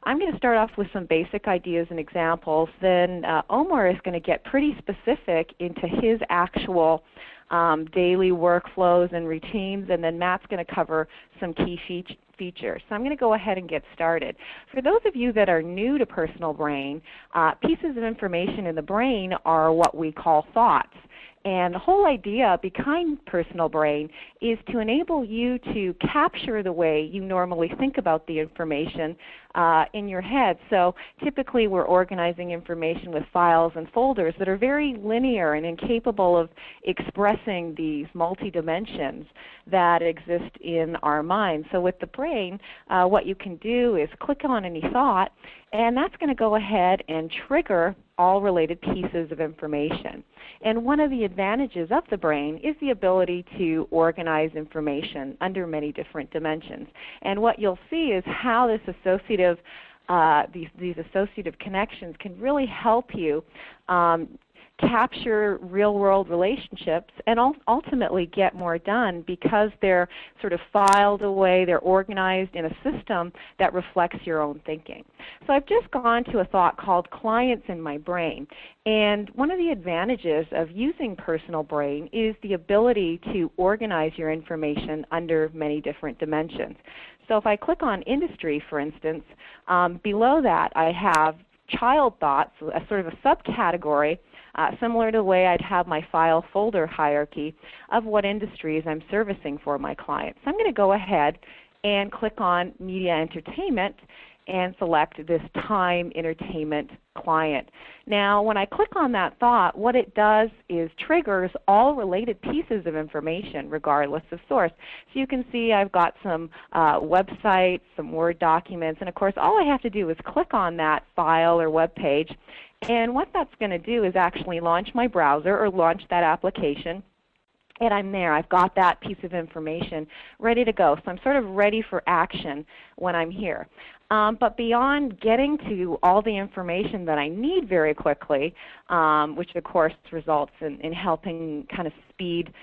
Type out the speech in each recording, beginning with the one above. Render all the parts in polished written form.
I'm going to start off with some basic ideas and examples. Then Omer is going to get pretty specific into his actual daily workflows and routines, and then Matt's going to cover some key features. So I'm going to go ahead and get started. For those of you that are new to personal brain, pieces of information in the brain are what we call thoughts. And the whole idea behind personal brain is to enable you to capture the way you normally think about the information in your head. So typically we're organizing information with files and folders that are very linear and incapable of expressing these multi-dimensions that exist in our mind. So with the brain, what you can do is click on any thought, and that's going to go ahead and trigger all related pieces of information. And one of the advantages of the brain is the ability to organize information under many different dimensions. And what you'll see is how this associative, these associative connections can really help you capture real-world relationships and ultimately get more done because they're sort of filed away, they're organized in a system that reflects your own thinking. So I've just gone to a thought called clients in my brain. And one of the advantages of using personal brain is the ability to organize your information under many different dimensions. So if I click on industry, for instance, below that I have child thoughts, a sort of a subcategory similar to the way I'd have my file folder hierarchy of what industries I'm servicing for my clients. So I'm going to go ahead and click on Media Entertainment and select this Time Entertainment client. Now when I click on that thought, what it does is triggers all related pieces of information regardless of source. So you can see I've got some websites, some Word documents, and of course all I have to do is click on that file or web page, and what that's going to do is actually launch my browser or launch that application. And I'm there. I've got that piece of information ready to go. So I'm sort of ready for action when I'm here. But beyond getting to all the information that I need very quickly, which of course results in helping kind of speed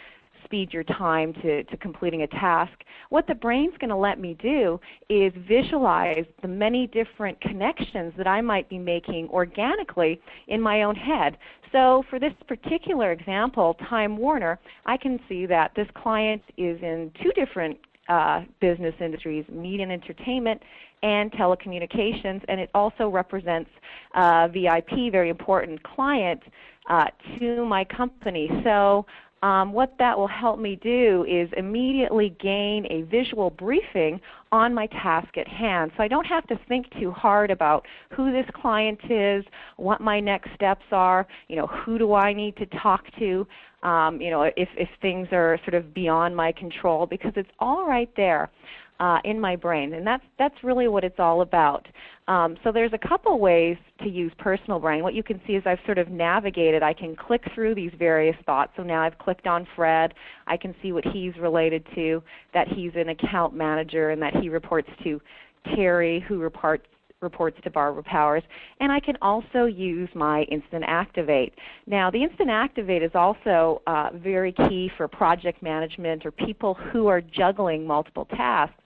your time to completing a task, what the brain's going to let me do is visualize the many different connections that I might be making organically in my own head. So for this particular example, Time Warner, I can see that this client is in two different business industries, media and entertainment and telecommunications, and it also represents VIP, very important client to my company. So what that will help me do is immediately gain a visual briefing on my task at hand. So I don't have to think too hard about who this client is, what my next steps are, who do I need to talk to, if things are sort of beyond my control, because it's all right there in my brain. And that's really what it's all about. So there's a couple ways to use personal brain. What you can see is I've sort of navigated. I can click through these various thoughts. So now I've clicked on Fred. I can see what he's related to, that he's an account manager and that he reports to Terry, who reports to Barbara Powers. And I can also use my Instant Activate. Now the Instant Activate is also very key for project management or people who are juggling multiple tasks.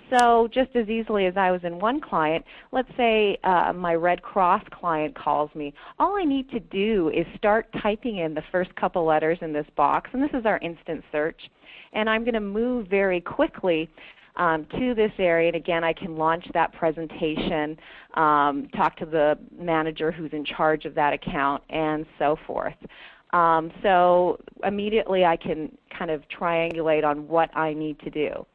So just as easily as I was in one client, let's say my Red Cross client calls me. All I need to do is start typing in the first couple letters in this box, and this is our instant search. And I'm going to move very quickly to this area, and again I can launch that presentation, talk to the manager who's in charge of that account, and so forth. So immediately I can kind of triangulate on what I need to do.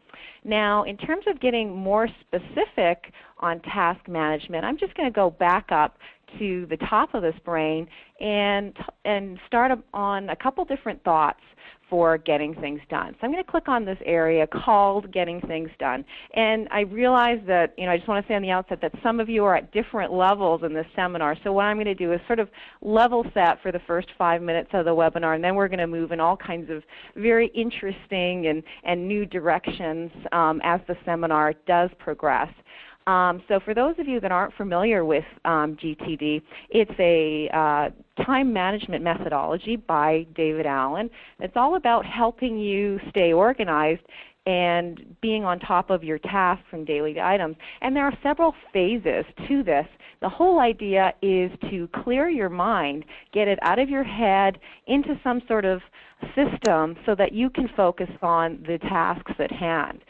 Now in terms of getting more specific on task management, I'm just going to go back up to the top of this brain and start on a couple different thoughts for getting things done. So I'm going to click on this area called Getting Things Done. And I realize that, I just want to say on the outset that some of you are at different levels in this seminar. So what I'm going to do is sort of level set for the first 5 minutes of the webinar, and then we're going to move in all kinds of very interesting and new directions as the seminar does progress. So for those of you that aren't familiar with GTD, it's a time management methodology by David Allen. It's all about helping you stay organized and being on top of your tasks and daily items. And there are several phases to this. The whole idea is to clear your mind, get it out of your head into some sort of system so that you can focus on the tasks at hand.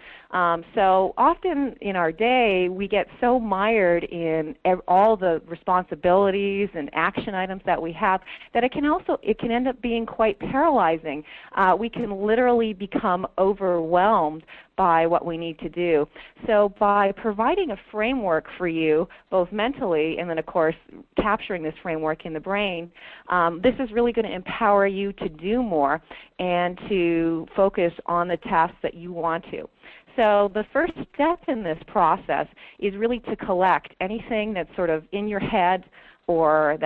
So often in our day, we get so mired in all the responsibilities and action items that we have that it can end up being quite paralyzing. We can literally become overwhelmed by what we need to do. So by providing a framework for you, both mentally and then of course capturing this framework in the brain, this is really going to empower you to do more and to focus on the tasks that you want to. So the first step in this process is really to collect anything that's sort of in your head or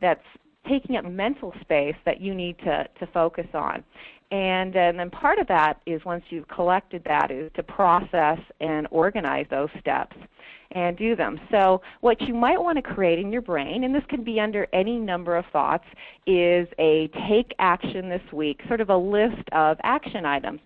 that's taking up mental space that you need to focus on. And then part of that is, once you've collected that, is to process and organize those steps and do them. So what you might want to create in your brain, and this can be under any number of thoughts, is a take action this week, sort of a list of action items.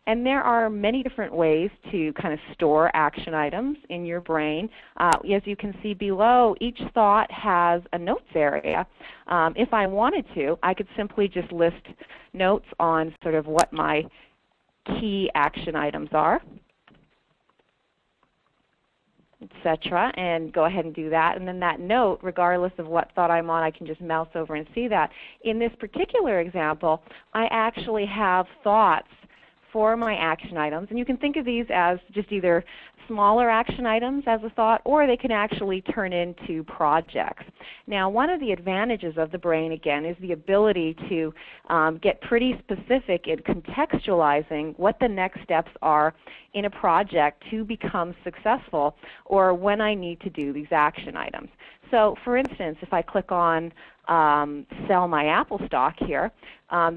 And there are many different ways to kind of store action items in your brain. As you can see below, each thought has a notes area. If I wanted to, I could simply just list notes on sort of what my key action items are, etc., and go ahead and do that. And then that note, regardless of what thought I'm on, I can just mouse over and see that. In this particular example, I actually have thoughts for my action items, and you can think of these as just either smaller action items as a thought, or they can actually turn into projects. Now, one of the advantages of the brain, again, is the ability to get pretty specific in contextualizing what the next steps are in a project to become successful, or when I need to do these action items. So, for instance, if I click on sell my Apple stock here,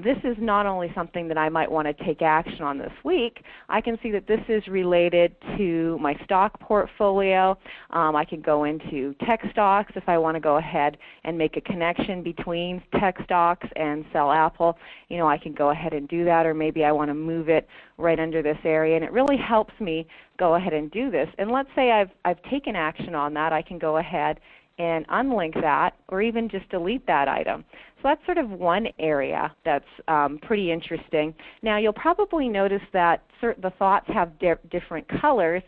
this is not only something that I might want to take action on this week. I can see that this is related to my stock portfolio. I can go into tech stocks if I want to go ahead and make a connection between tech stocks and sell Apple. You know, I can go ahead and do that, or maybe I want to move it right under this area, and it really helps me go ahead and do this. And let's say I've taken action on that. I can go ahead and unlink that, or even just delete that item. So that's sort of one area that's pretty interesting. Now, you'll probably notice that the thoughts have different colors,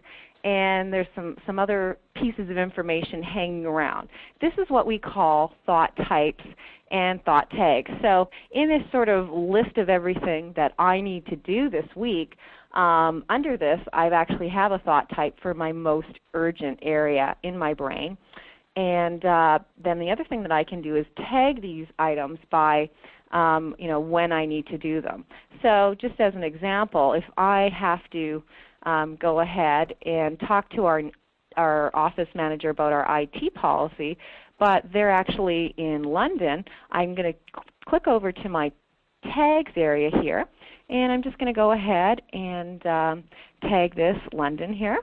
and there's some other pieces of information hanging around. This is what we call thought types and thought tags. So in this sort of list of everything that I need to do this week, under this I actually have a thought type for my most urgent area in my brain. And then the other thing that I can do is tag these items by when I need to do them. So just as an example, if I have to go ahead and talk to our office manager about our IT policy, but they're actually in London, I'm going to click over to my tags area here, and I'm just going to go ahead and tag this London here.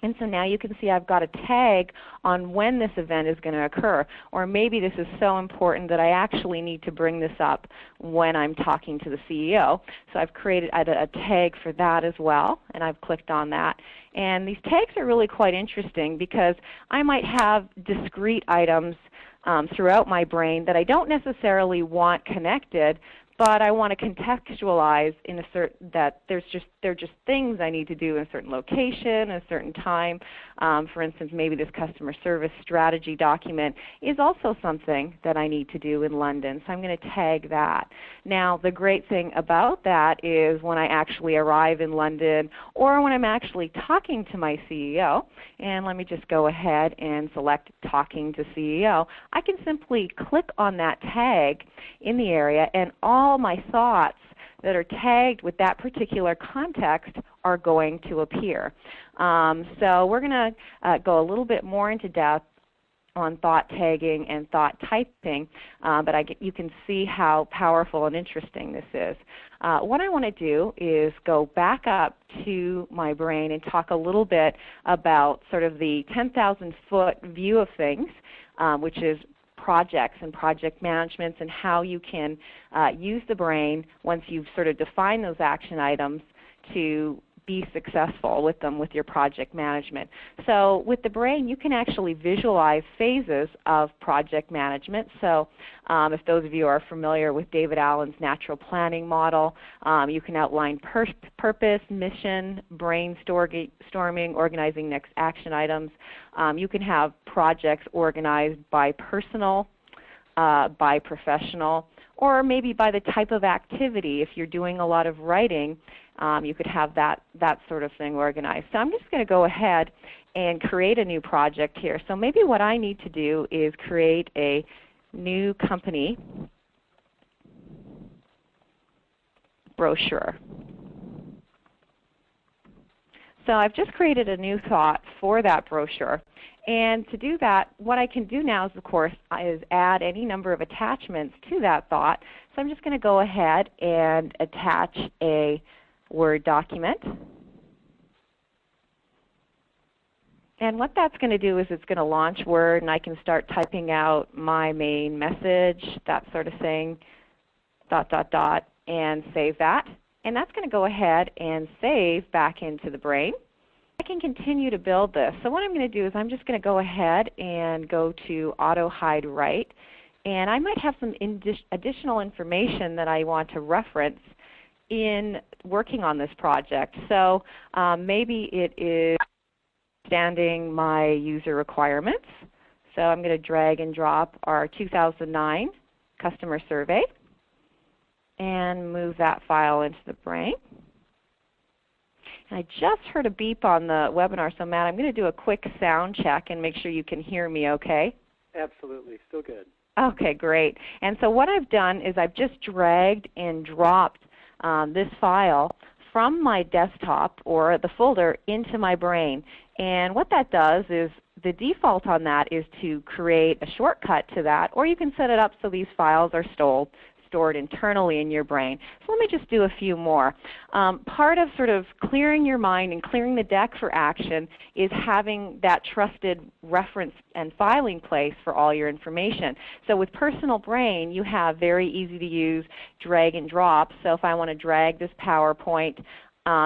And so now you can see I've got a tag on when this event is going to occur. Or maybe this is so important that I actually need to bring this up when I'm talking to the CEO. So I've created a tag for that as well, and I've clicked on that. And these tags are really quite interesting because I might have discrete items throughout my brain that I don't necessarily want connected, but I want to contextualize in that they're just things I need to do in a certain location, a certain time. For instance, maybe this customer service strategy document is also something that I need to do in London, so I'm going to tag that. Now, the great thing about that is when I actually arrive in London, or when I'm actually talking to my CEO, and let me just go ahead and select Talking to CEO, I can simply click on that tag in the area, and all my thoughts that are tagged with that particular context are going to appear. So we're going to go a little bit more into depth on thought tagging and thought typing, but you can see how powerful and interesting this is. What I want to do is go back up to my brain and talk a little bit about sort of the 10,000-foot view of things, which is projects and project management, and how you can use the brain once you've sort of defined those action items to be successful with them with your project management. So with TheBrain, you can actually visualize phases of project management. So if those of you are familiar with David Allen's natural planning model, you can outline purpose, mission, brainstorming, organizing next action items. You can have projects organized by personal, by professional, or maybe by the type of activity. If you're doing a lot of writing, you could have that sort of thing organized. So I'm just going to go ahead and create a new project here. So maybe what I need to do is create a new company brochure. So I've just created a new thought for that brochure. And to do that, what I can do now is, of course, is add any number of attachments to that thought. So I'm just going to go ahead and attach a Word document. And what that's going to do is it's going to launch Word, and I can start typing out my main message, that sort of thing, ... and save that. And that's going to go ahead and save back into TheBrain. I can continue to build this. So what I'm going to do is I'm just going to go ahead and go to Auto Hide Write. And I might have some additional information that I want to reference in working on this project. So maybe it is understanding my user requirements. So I'm going to drag and drop our 2009 customer survey and move that file into TheBrain. And I just heard a beep on the webinar, so Matt, I'm going to do a quick sound check and make sure you can hear me okay. Absolutely, still good. Okay, great. And so what I've done is I've just dragged and dropped this file from my desktop or the folder into my brain. And what that does is the default on that is to create a shortcut to that, or you can set it up so these files are stored internally in your brain. So let me just do a few more. Part of sort of clearing your mind and clearing the deck for action is having that trusted reference and filing place for all your information. So with Personal Brain, you have very easy to use drag and drop. So if I want to drag this PowerPoint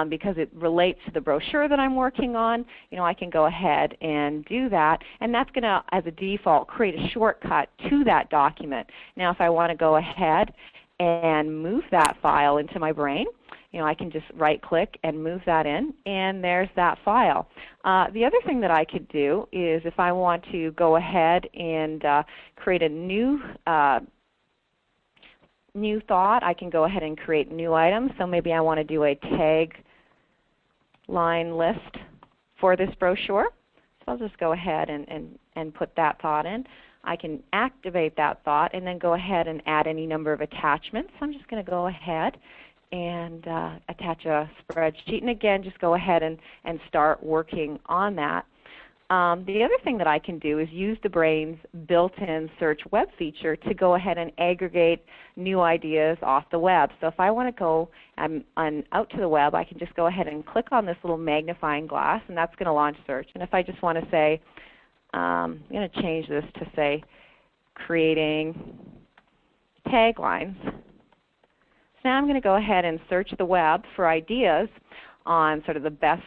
because it relates to the brochure that I'm working on, I can go ahead and do that. And that's going to, as a default, create a shortcut to that document. Now if I want to go ahead and move that file into my brain, I can just right-click and move that in, and there's that file. The other thing that I could do is if I want to go ahead and create a new thought, I can go ahead and create new items. So maybe I want to do a tag line list for this brochure. So I'll just go ahead and put that thought in. I can activate that thought and then go ahead and add any number of attachments. So I'm just going to go ahead and attach a spreadsheet. And again, just go ahead and start working on that. The other thing that I can do is use TheBrain's built-in search web feature to go ahead and aggregate new ideas off the web. So if I want to go out to the web, I can just go ahead and click on this little magnifying glass, and that's going to launch search. And if I just want to say, I'm going to change this to say creating taglines. So now I'm going to go ahead and search the web for ideas on sort of the best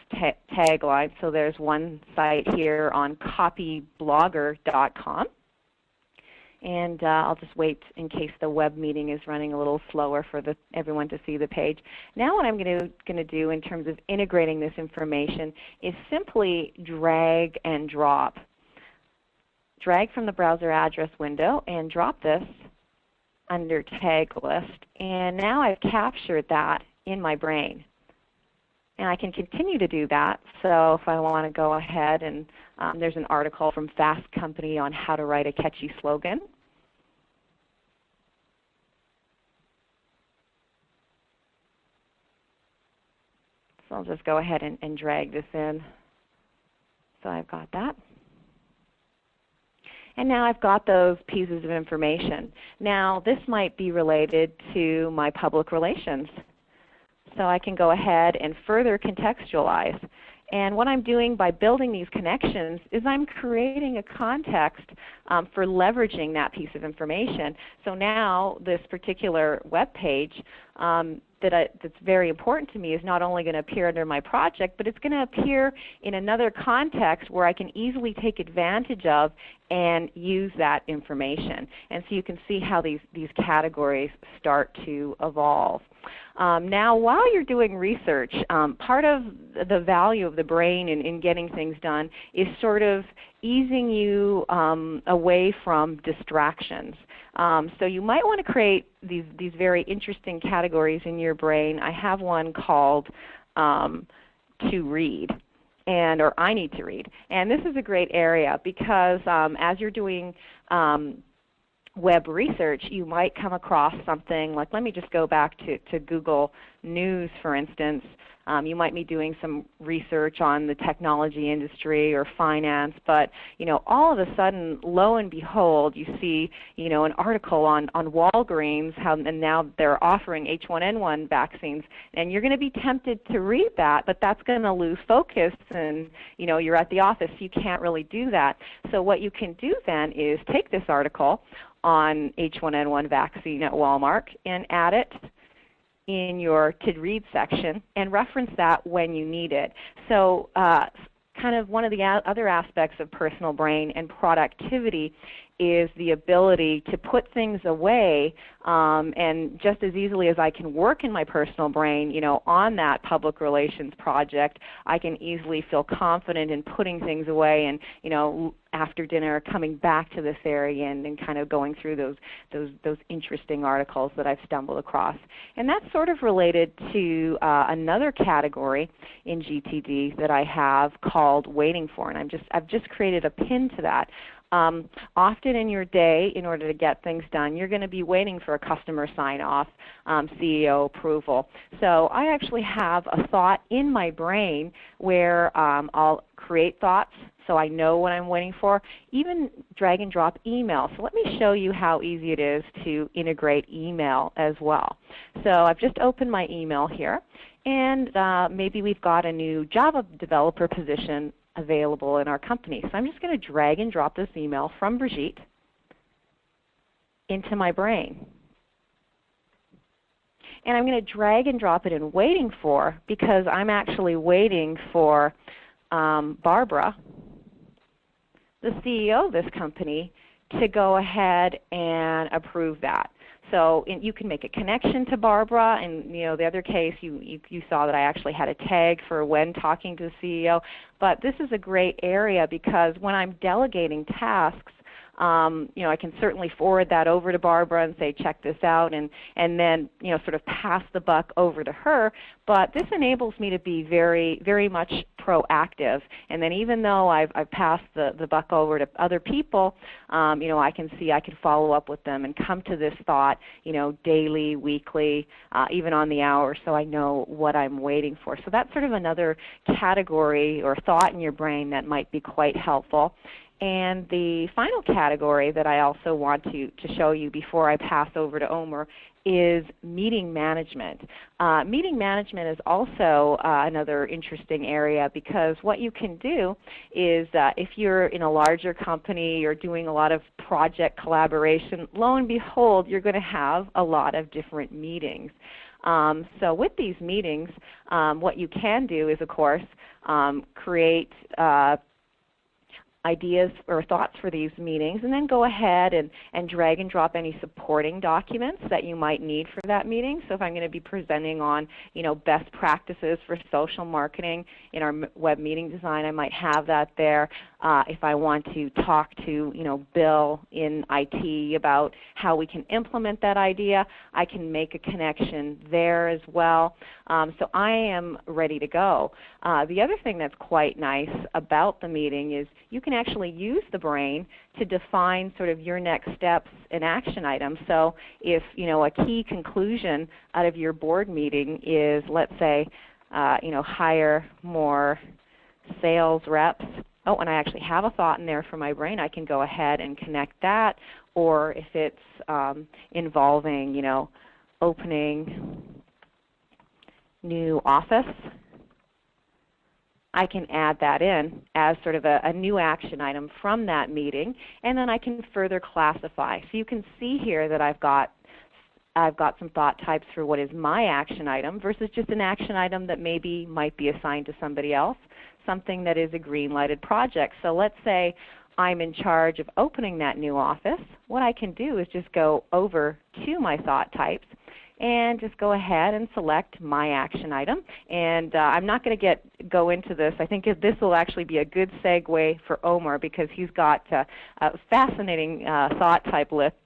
tagline. So there's one site here on copyblogger.com. And I'll just wait in case the web meeting is running a little slower for everyone to see the page. Now what I'm going to do in terms of integrating this information is simply drag and drop. Drag from the browser address window and drop this under tag list. And now I've captured that in my brain. And I can continue to do that. So if I want to go ahead and there's an article from Fast Company on how to write a catchy slogan. So I'll just go ahead and drag this in. So I've got that. And now I've got those pieces of information. Now this might be related to my public relations. So I can go ahead and further contextualize. And what I'm doing by building these connections is I'm creating a context for leveraging that piece of information. So now this particular web page that's very important to me is not only going to appear under my project, but it's going to appear in another context where I can easily take advantage of and use that information. And so you can see how these categories start to evolve. Now, while you're doing research, part of the value of the brain in getting things done is sort of easing you away from distractions. So you might want to create these very interesting categories in your brain. I have one called to read, or I need to read. And this is a great area because as you're doing web research, you might come across something like, let me just go back to Google News, for instance. You might be doing some research on the technology industry or finance, but all of a sudden, lo and behold, you see an article on Walgreens, and now they're offering H1N1 vaccines, and you're going to be tempted to read that, but that's going to lose focus, and you're at the office, so you can't really do that. So what you can do then is take this article on H1N1 vaccine at Walmart and add it in your to read section and reference that when you need it. So kind of one of the other aspects of personal brain and productivity is the ability to put things away, and just as easily as I can work in my personal brain, on that public relations project, I can easily feel confident in putting things away and, after dinner coming back to this area and kind of going through those interesting articles that I've stumbled across. And that's sort of related to another category in GTD that I have called waiting for, and I've just created a pin to that. Often in your day, in order to get things done, you're going to be waiting for a customer sign-off, CEO approval. So I actually have a thought in my brain where I'll create thoughts so I know what I'm waiting for, even drag and drop email. So let me show you how easy it is to integrate email as well. So I've just opened my email here, and maybe we've got a new Java developer position available in our company. So I'm just going to drag and drop this email from Brigitte into my brain. And I'm going to drag and drop it in waiting for because I'm actually waiting for Barbara, the CEO of this company, to go ahead and approve that. So you can make a connection to Barbara, and the other case you saw that I actually had a tag for when talking to the CEO. But this is a great area because when I'm delegating tasks, I can certainly forward that over to Barbara and say, check this out, and then sort of pass the buck over to her. But this enables me to be very, very much proactive. And then even though I've passed the buck over to other people, I can see I can follow up with them and come to this thought, daily, weekly, even on the hour, so I know what I'm waiting for. So that's sort of another category or thought in your brain that might be quite helpful. And the final category that I also want to show you before I pass over to Omer is meeting management. Meeting management is also another interesting area because what you can do is if you're in a larger company or doing a lot of project collaboration, lo and behold, you're going to have a lot of different meetings. So with these meetings, what you can do is, of course, create ideas or thoughts for these meetings, and then go ahead and drag and drop any supporting documents that you might need for that meeting. So if I'm going to be presenting on best practices for social marketing in our web meeting design, I might have that there. If I want to talk to Bill in IT about how we can implement that idea, I can make a connection there as well. So I am ready to go. The other thing that's quite nice about the meeting is you can actually use the brain to define sort of your next steps and action items. So if a key conclusion out of your board meeting is, let's say, hire more sales reps. Oh, and I actually have a thought in there for my brain. I can go ahead and connect that. Or if it's involving, opening new office, I can add that in as sort of a new action item from that meeting, and then I can further classify. So you can see here that I've got I've got some thought types for what is my action item versus just an action item that maybe might be assigned to somebody else, something that is a green-lighted project. So let's say I'm in charge of opening that new office. What I can do is just go over to my thought types and just go ahead and select my action item. And I'm not going to go into this. I think this will actually be a good segue for Omer because he's got a fascinating thought type list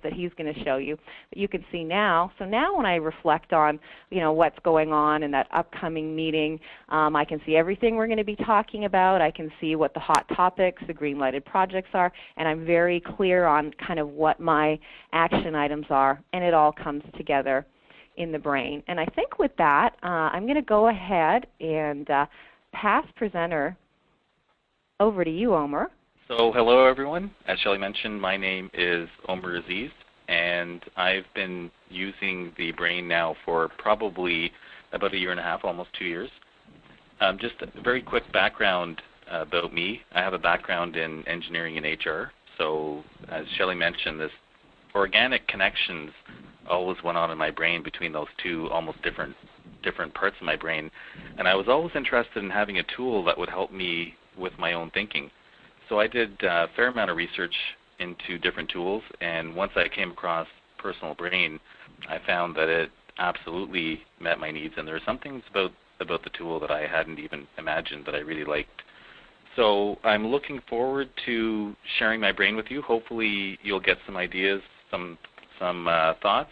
that he's going to show you that you can see now. So now when I reflect on what's going on in that upcoming meeting, I can see everything we're going to be talking about. I can see what the hot topics, the green lighted projects are, and I'm very clear on kind of what my action items are, and it all comes together in the brain. And I think with that, I'm going to go ahead and pass presenter over to you, Omer. So hello everyone. As Shelley mentioned, my name is Omer Aziz, and I've been using TheBrain now for probably about a year and a half, almost 2 years. Just a very quick background about me. I have a background in engineering and HR. So as Shelley mentioned, this organic connections always went on in my brain between those two almost different parts of my brain. And I was always interested in having a tool that would help me with my own thinking. So I did a fair amount of research into different tools, and once I came across Personal Brain, I found that it absolutely met my needs, and there are some things about the tool that I hadn't even imagined that I really liked. So I'm looking forward to sharing my brain with you. Hopefully you'll get some ideas, some thoughts,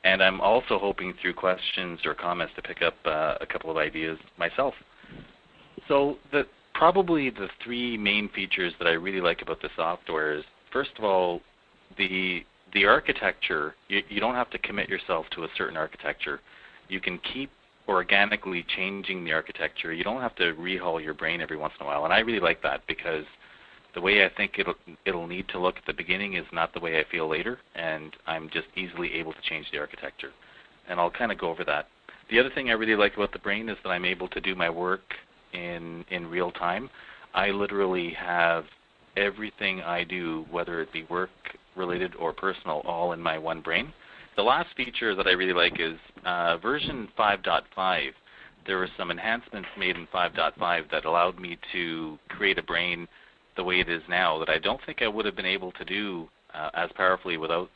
and I'm also hoping through questions or comments to pick up a couple of ideas myself. So probably the three main features that I really like about the software is, first of all, the architecture. You don't have to commit yourself to a certain architecture. You can keep organically changing the architecture. You don't have to rehaul your brain every once in a while, and I really like that because the way I think it'll need to look at the beginning is not the way I feel later, and I'm just easily able to change the architecture. And I'll kind of go over that. The other thing I really like about the brain is that I'm able to do my work in real time. I literally have everything I do, whether it be work related or personal, all in my one brain. The last feature that I really like is version 5.5. There were some enhancements made in 5.5 that allowed me to create a brain the way it is now that I don't think I would have been able to do as powerfully without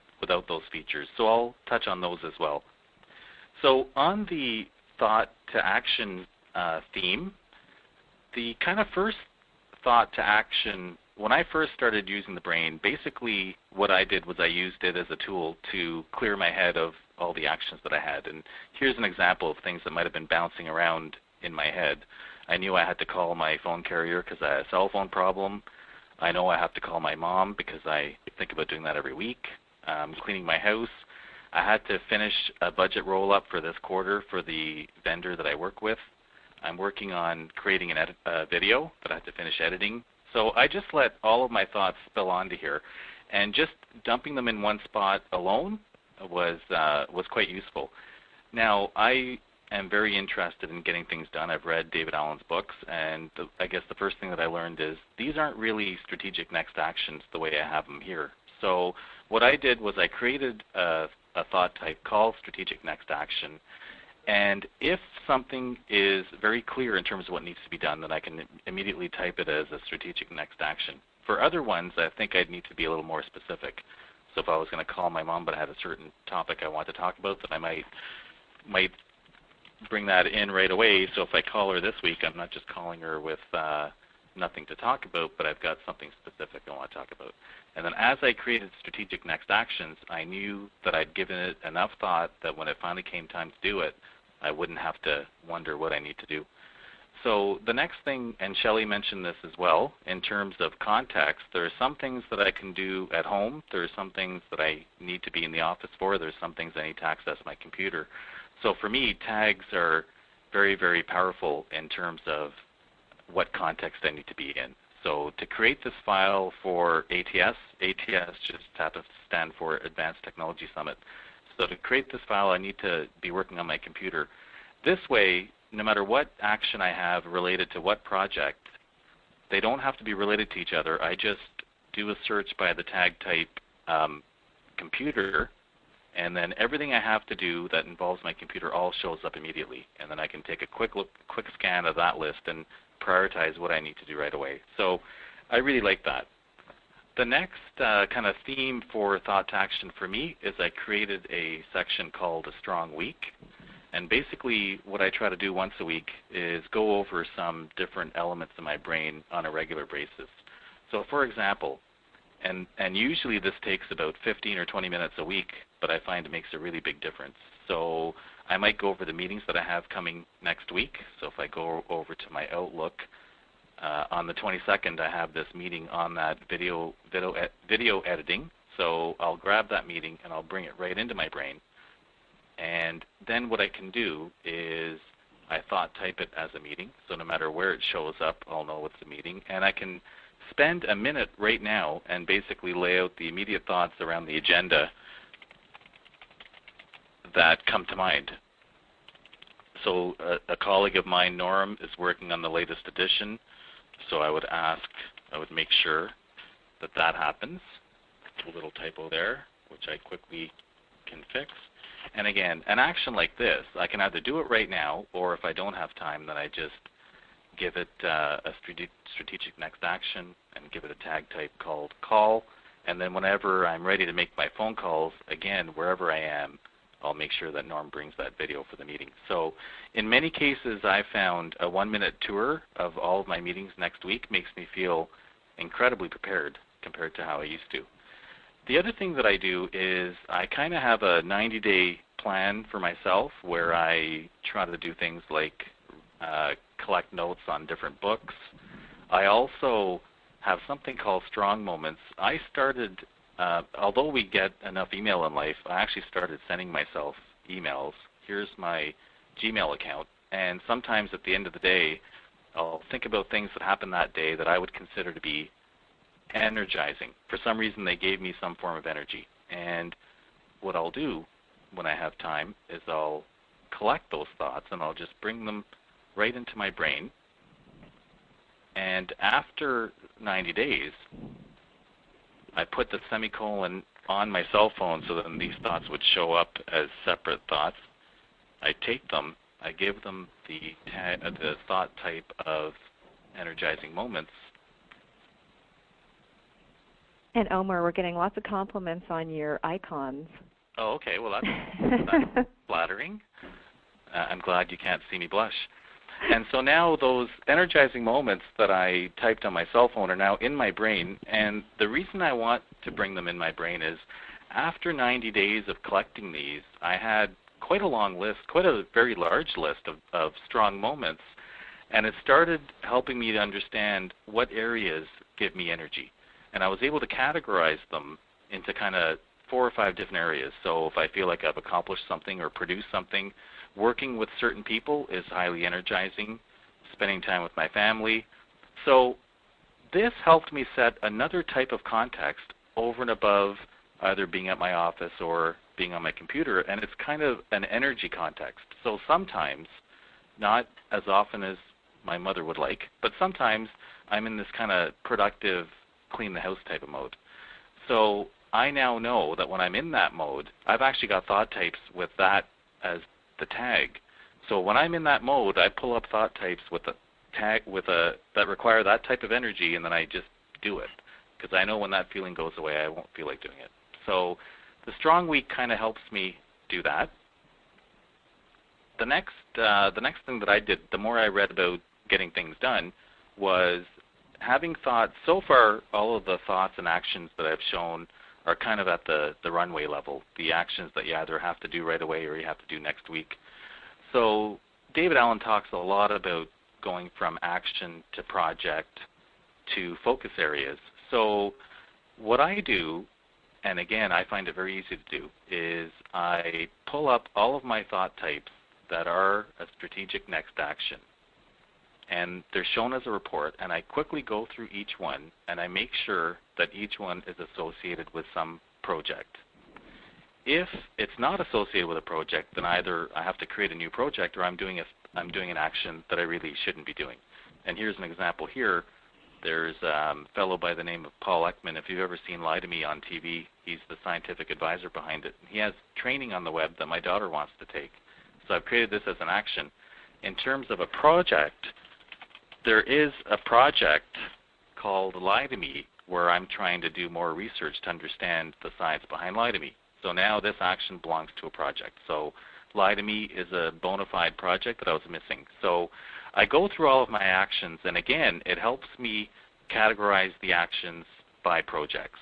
those features. So I'll touch on those as well. So on the thought to action theme, the kind of first thought to action, when I first started using the brain, basically what I did was I used it as a tool to clear my head of all the actions that I had. And here's an example of things that might have been bouncing around in my head. I knew I had to call my phone carrier because I had a cell phone problem. I know I have to call my mom because I think about doing that every week. Cleaning my house. I had to finish a budget roll-up for this quarter for the vendor that I work with. I'm working on creating a video that I have to finish editing. So I just let all of my thoughts spill onto here, and just dumping them in one spot alone was quite useful. Now I am very interested in getting things done. I've read David Allen's books, and I guess the first thing that I learned is these aren't really strategic next actions the way I have them here. So what I did was I created a thought type called strategic next action. And if something is very clear in terms of what needs to be done, then I can immediately type it as a strategic next action. For other ones, I think I'd need to be a little more specific. So if I was going to call my mom but I had a certain topic I want to talk about, then I might bring that in right away. So if I call her this week, I'm not just calling her with nothing to talk about, but I've got something specific I want to talk about. And then as I created strategic next actions, I knew that I'd given it enough thought that when it finally came time to do it, I wouldn't have to wonder what I need to do. So the next thing, and Shelley mentioned this as well, in terms of context, there are some things that I can do at home. There are some things that I need to be in the office for. There's some things I need to access my computer. So for me, tags are very, very powerful in terms of what context I need to be in. So to create this file for ATS just happens to stand for Advanced Technology Summit. So to create this file, I need to be working on my computer. This way, no matter what action I have related to what project, they don't have to be related to each other. I just do a search by the tag type computer, And then everything I have to do that involves my computer all shows up immediately. And then I can take a quick scan of that list and prioritize what I need to do right away. So I really like that. The next kind of theme for thought to action for me is I created a section called A Strong Week. And basically what I try to do once a week is go over some different elements of my brain on a regular basis. So for example, and usually this takes about 15 or 20 minutes a week, but I find it makes a really big difference. So I might go over the meetings that I have coming next week. So if I go over to my Outlook, on the 22nd I have this meeting on that video editing. So I'll grab that meeting and I'll bring it right into my brain. And then what I can do is I thought type it as a meeting. So no matter where it shows up, I'll know it's a meeting. And I can spend a minute right now and basically lay out the immediate thoughts around the agenda that come to mind. So a colleague of mine, Norm, is working on the latest edition. So I would make sure that that happens. A little typo there, which I quickly can fix. And again, an action like this, I can either do it right now, or if I don't have time, then I just give it a strategic next action and give it a tag type called call. And then whenever I'm ready to make my phone calls, again, wherever I am, I'll make sure that Norm brings that video for the meeting. So in many cases, I found a 1-minute tour of all of my meetings next week makes me feel incredibly prepared compared to how I used to. The other thing that I do is I kind of have a 90-day plan for myself where I try to do things like collect notes on different books. I also have something called Strong Moments. I started, although we get enough email in life, I actually started sending myself emails. Here's my Gmail account. And sometimes at the end of the day, I'll think about things that happened that day that I would consider to be energizing. For some reason, they gave me some form of energy. And what I'll do when I have time is I'll collect those thoughts and I'll just bring them right into my brain. And after 90 days, I put the semicolon on my cell phone so that these thoughts would show up as separate thoughts. I take them, I give them the thought type of energizing moments. And Omer, we're getting lots of compliments on your icons. Oh, okay. Well, that's flattering. I'm glad you can't see me blush. And so now those energizing moments that I typed on my cell phone are now in my brain. And the reason I want to bring them in my brain is after 90 days of collecting these, I had quite a long list, quite a very large list of strong moments. And it started helping me to understand what areas give me energy. And I was able to categorize them into kind of 4 or 5 different areas. So if I feel like I've accomplished something or produced something, working with certain people is highly energizing, spending time with my family. So this helped me set another type of context over and above either being at my office or being on my computer, and it's kind of an energy context. So sometimes, not as often as my mother would like, but sometimes I'm in this kind of productive, clean the house type of mode. So I now know that when I'm in that mode, I've actually got thought types with that as the tag. So when I'm in that mode, I pull up thought types with a tag that require that type of energy, and then I just do it because I know when that feeling goes away, I won't feel like doing it. So the Strong Week kind of helps me do that. The next thing that I did, the more I read about getting things done, was having thoughts. So far, all of the thoughts and actions that I've shown are kind of at the runway level, the actions that you either have to do right away or you have to do next week. So David Allen talks a lot about going from action to project to focus areas. So what I do, and again, I find it very easy to do, is I pull up all of my thought types that are a strategic next action. And they're shown as a report, and I quickly go through each one, and I make sure that each one is associated with some project. If it's not associated with a project, then either I have to create a new project or I'm doing an action that I really shouldn't be doing. And here's an example here. There's a fellow by the name of Paul Ekman. If you've ever seen Lie to Me on TV, he's the scientific advisor behind it. He has training on the web that my daughter wants to take. So I've created this as an action. In terms of a project, there is a project called Lie to Me where I'm trying to do more research to understand the science behind Lie to Me. So now this action belongs to a project. So Lie to Me is a bona fide project that I was missing. So I go through all of my actions, and again, it helps me categorize the actions by projects.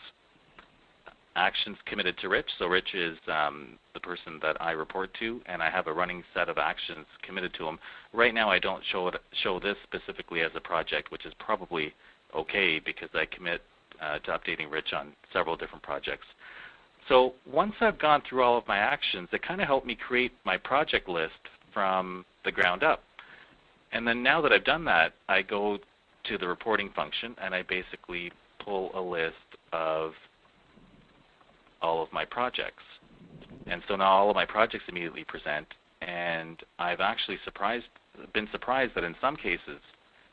Actions committed to Rich. So Rich is the person that I report to, and I have a running set of actions committed to him. Right now I don't show this specifically as a project, which is probably okay because I commit to updating Rich on several different projects. So once I've gone through all of my actions, it kind of helped me create my project list from the ground up. And then now that I've done that, I go to the reporting function and I basically pull a list of all of my projects. And so now all of my projects immediately present, and I've actually been surprised that in some cases,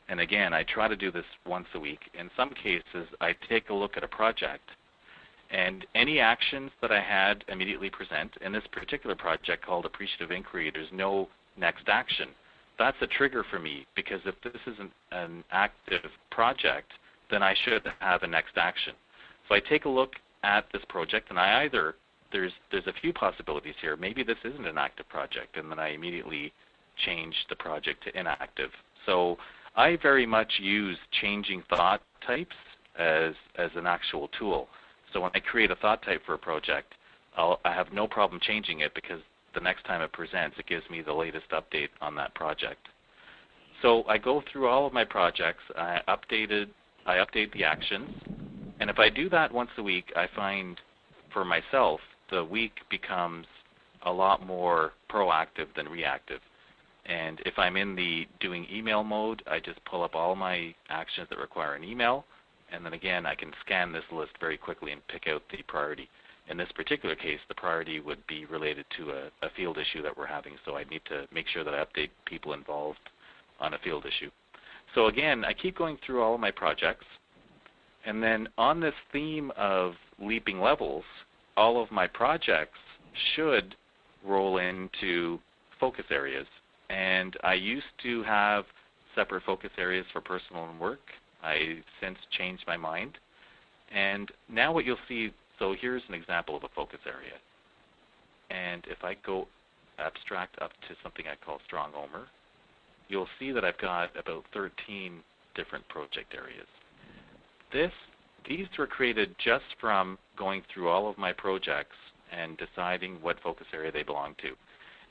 and again, I try to do this once a week, in some cases I take a look at a project and any actions that I had immediately present. In this particular project called Appreciative Inquiry, there's no next action. That's a trigger for me because if this isn't an active project, then I should have a next action. So I take a look at this project, and I either, there's a few possibilities here. Maybe this isn't an active project, and then I immediately change the project to inactive. So I very much use changing thought types as an actual tool. So when I create a thought type for a project, I have no problem changing it because the next time it presents, it gives me the latest update on that project. So I go through all of my projects, I update the actions, and if I do that once a week, I find for myself the week becomes a lot more proactive than reactive. And if I'm in the doing email mode, I just pull up all my actions that require an email, and then again I can scan this list very quickly and pick out the priority. In this particular case, the priority would be related to a field issue that we're having, so I need to make sure that I update people involved on a field issue. So again, I keep going through all of my projects, and then on this theme of leaping levels, all of my projects should roll into focus areas. And I used to have separate focus areas for personal and work. I since changed my mind. And now what you'll see, so here's an example of a focus area. And if I go abstract up to something I call Strong Omer, you'll see that I've got about 13 different project areas. These were created just from going through all of my projects and deciding what focus area they belong to.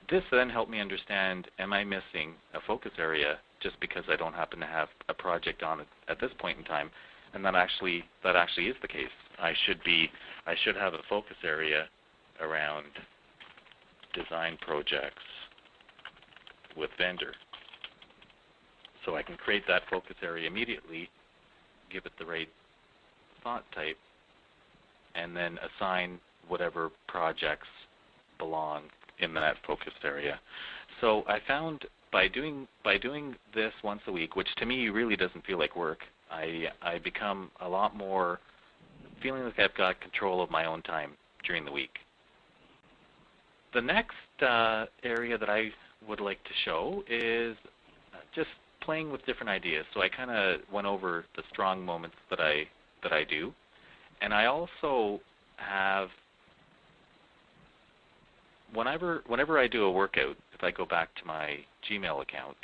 This then helped me understand, am I missing a focus area just because I don't happen to have a project on it at this point in time? And that actually is the case. I should have a focus area around design projects with vendor. So I can create that focus area immediately, give it the right font type, and then assign whatever projects belong in that focus area. So I found by doing this once a week, which to me really doesn't feel like work, I become a lot more feeling like I've got control of my own time during the week. The next area that I would like to show is just playing with different ideas. So I kind of went over the strong moments that I do, and I also have whenever I do a workout, if I go back to my Gmail account,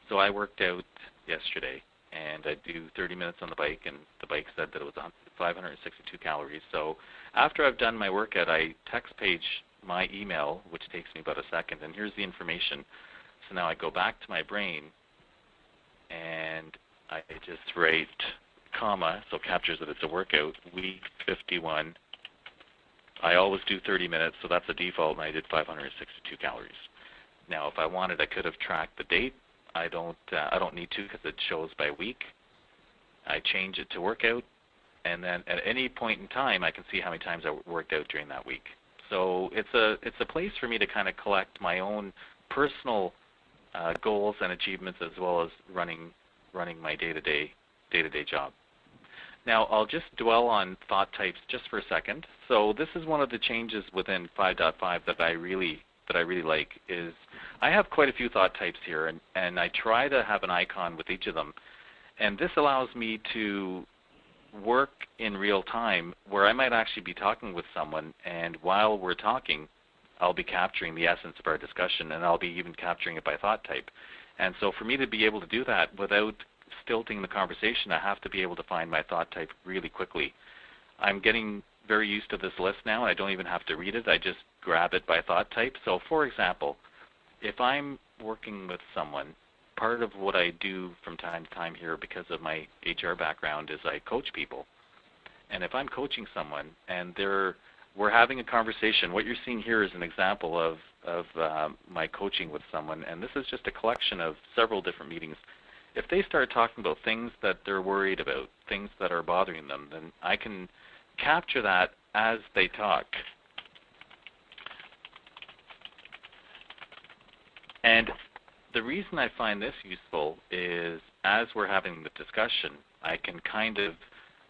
so I worked out yesterday, and I do 30 minutes on the bike, and the bike said that it was 562 calories. So after I've done my workout, I text page my email, which takes me about a second, and here's the information. So now I go back to my brain, and I just write comma, so it captures that it's a workout, week 51. I always do 30 minutes, so that's a default, and I did 562 calories. Now, if I wanted, I could have tracked the date. I don't need to because it shows by week. I change it to workout, and then at any point in time, I can see how many times I worked out during that week. So it's a place for me to kind of collect my own personal goals and achievements, as well as running my day-to-day day-to-day job. Now, I'll just dwell on thought types just for a second. So this is one of the changes within 5.5 that I really like is I have quite a few thought types here, and I try to have an icon with each of them. And this allows me to work in real time where I might actually be talking with someone, and while we're talking, I'll be capturing the essence of our discussion, and I'll be even capturing it by thought type. And so for me to be able to do that without stilting the conversation, I have to be able to find my thought type really quickly. I'm getting very used to this list now. I don't even have to read it. I just grab it by thought type. So for example, if I'm working with someone, part of what I do from time to time here because of my HR background is I coach people. And if I'm coaching someone and we're having a conversation, what you're seeing here is an example of my coaching with someone, and this is just a collection of several different meetings. If they start talking about things that they're worried about, things that are bothering them, then I can capture that as they talk. And the reason I find this useful is as we're having the discussion, I can kind of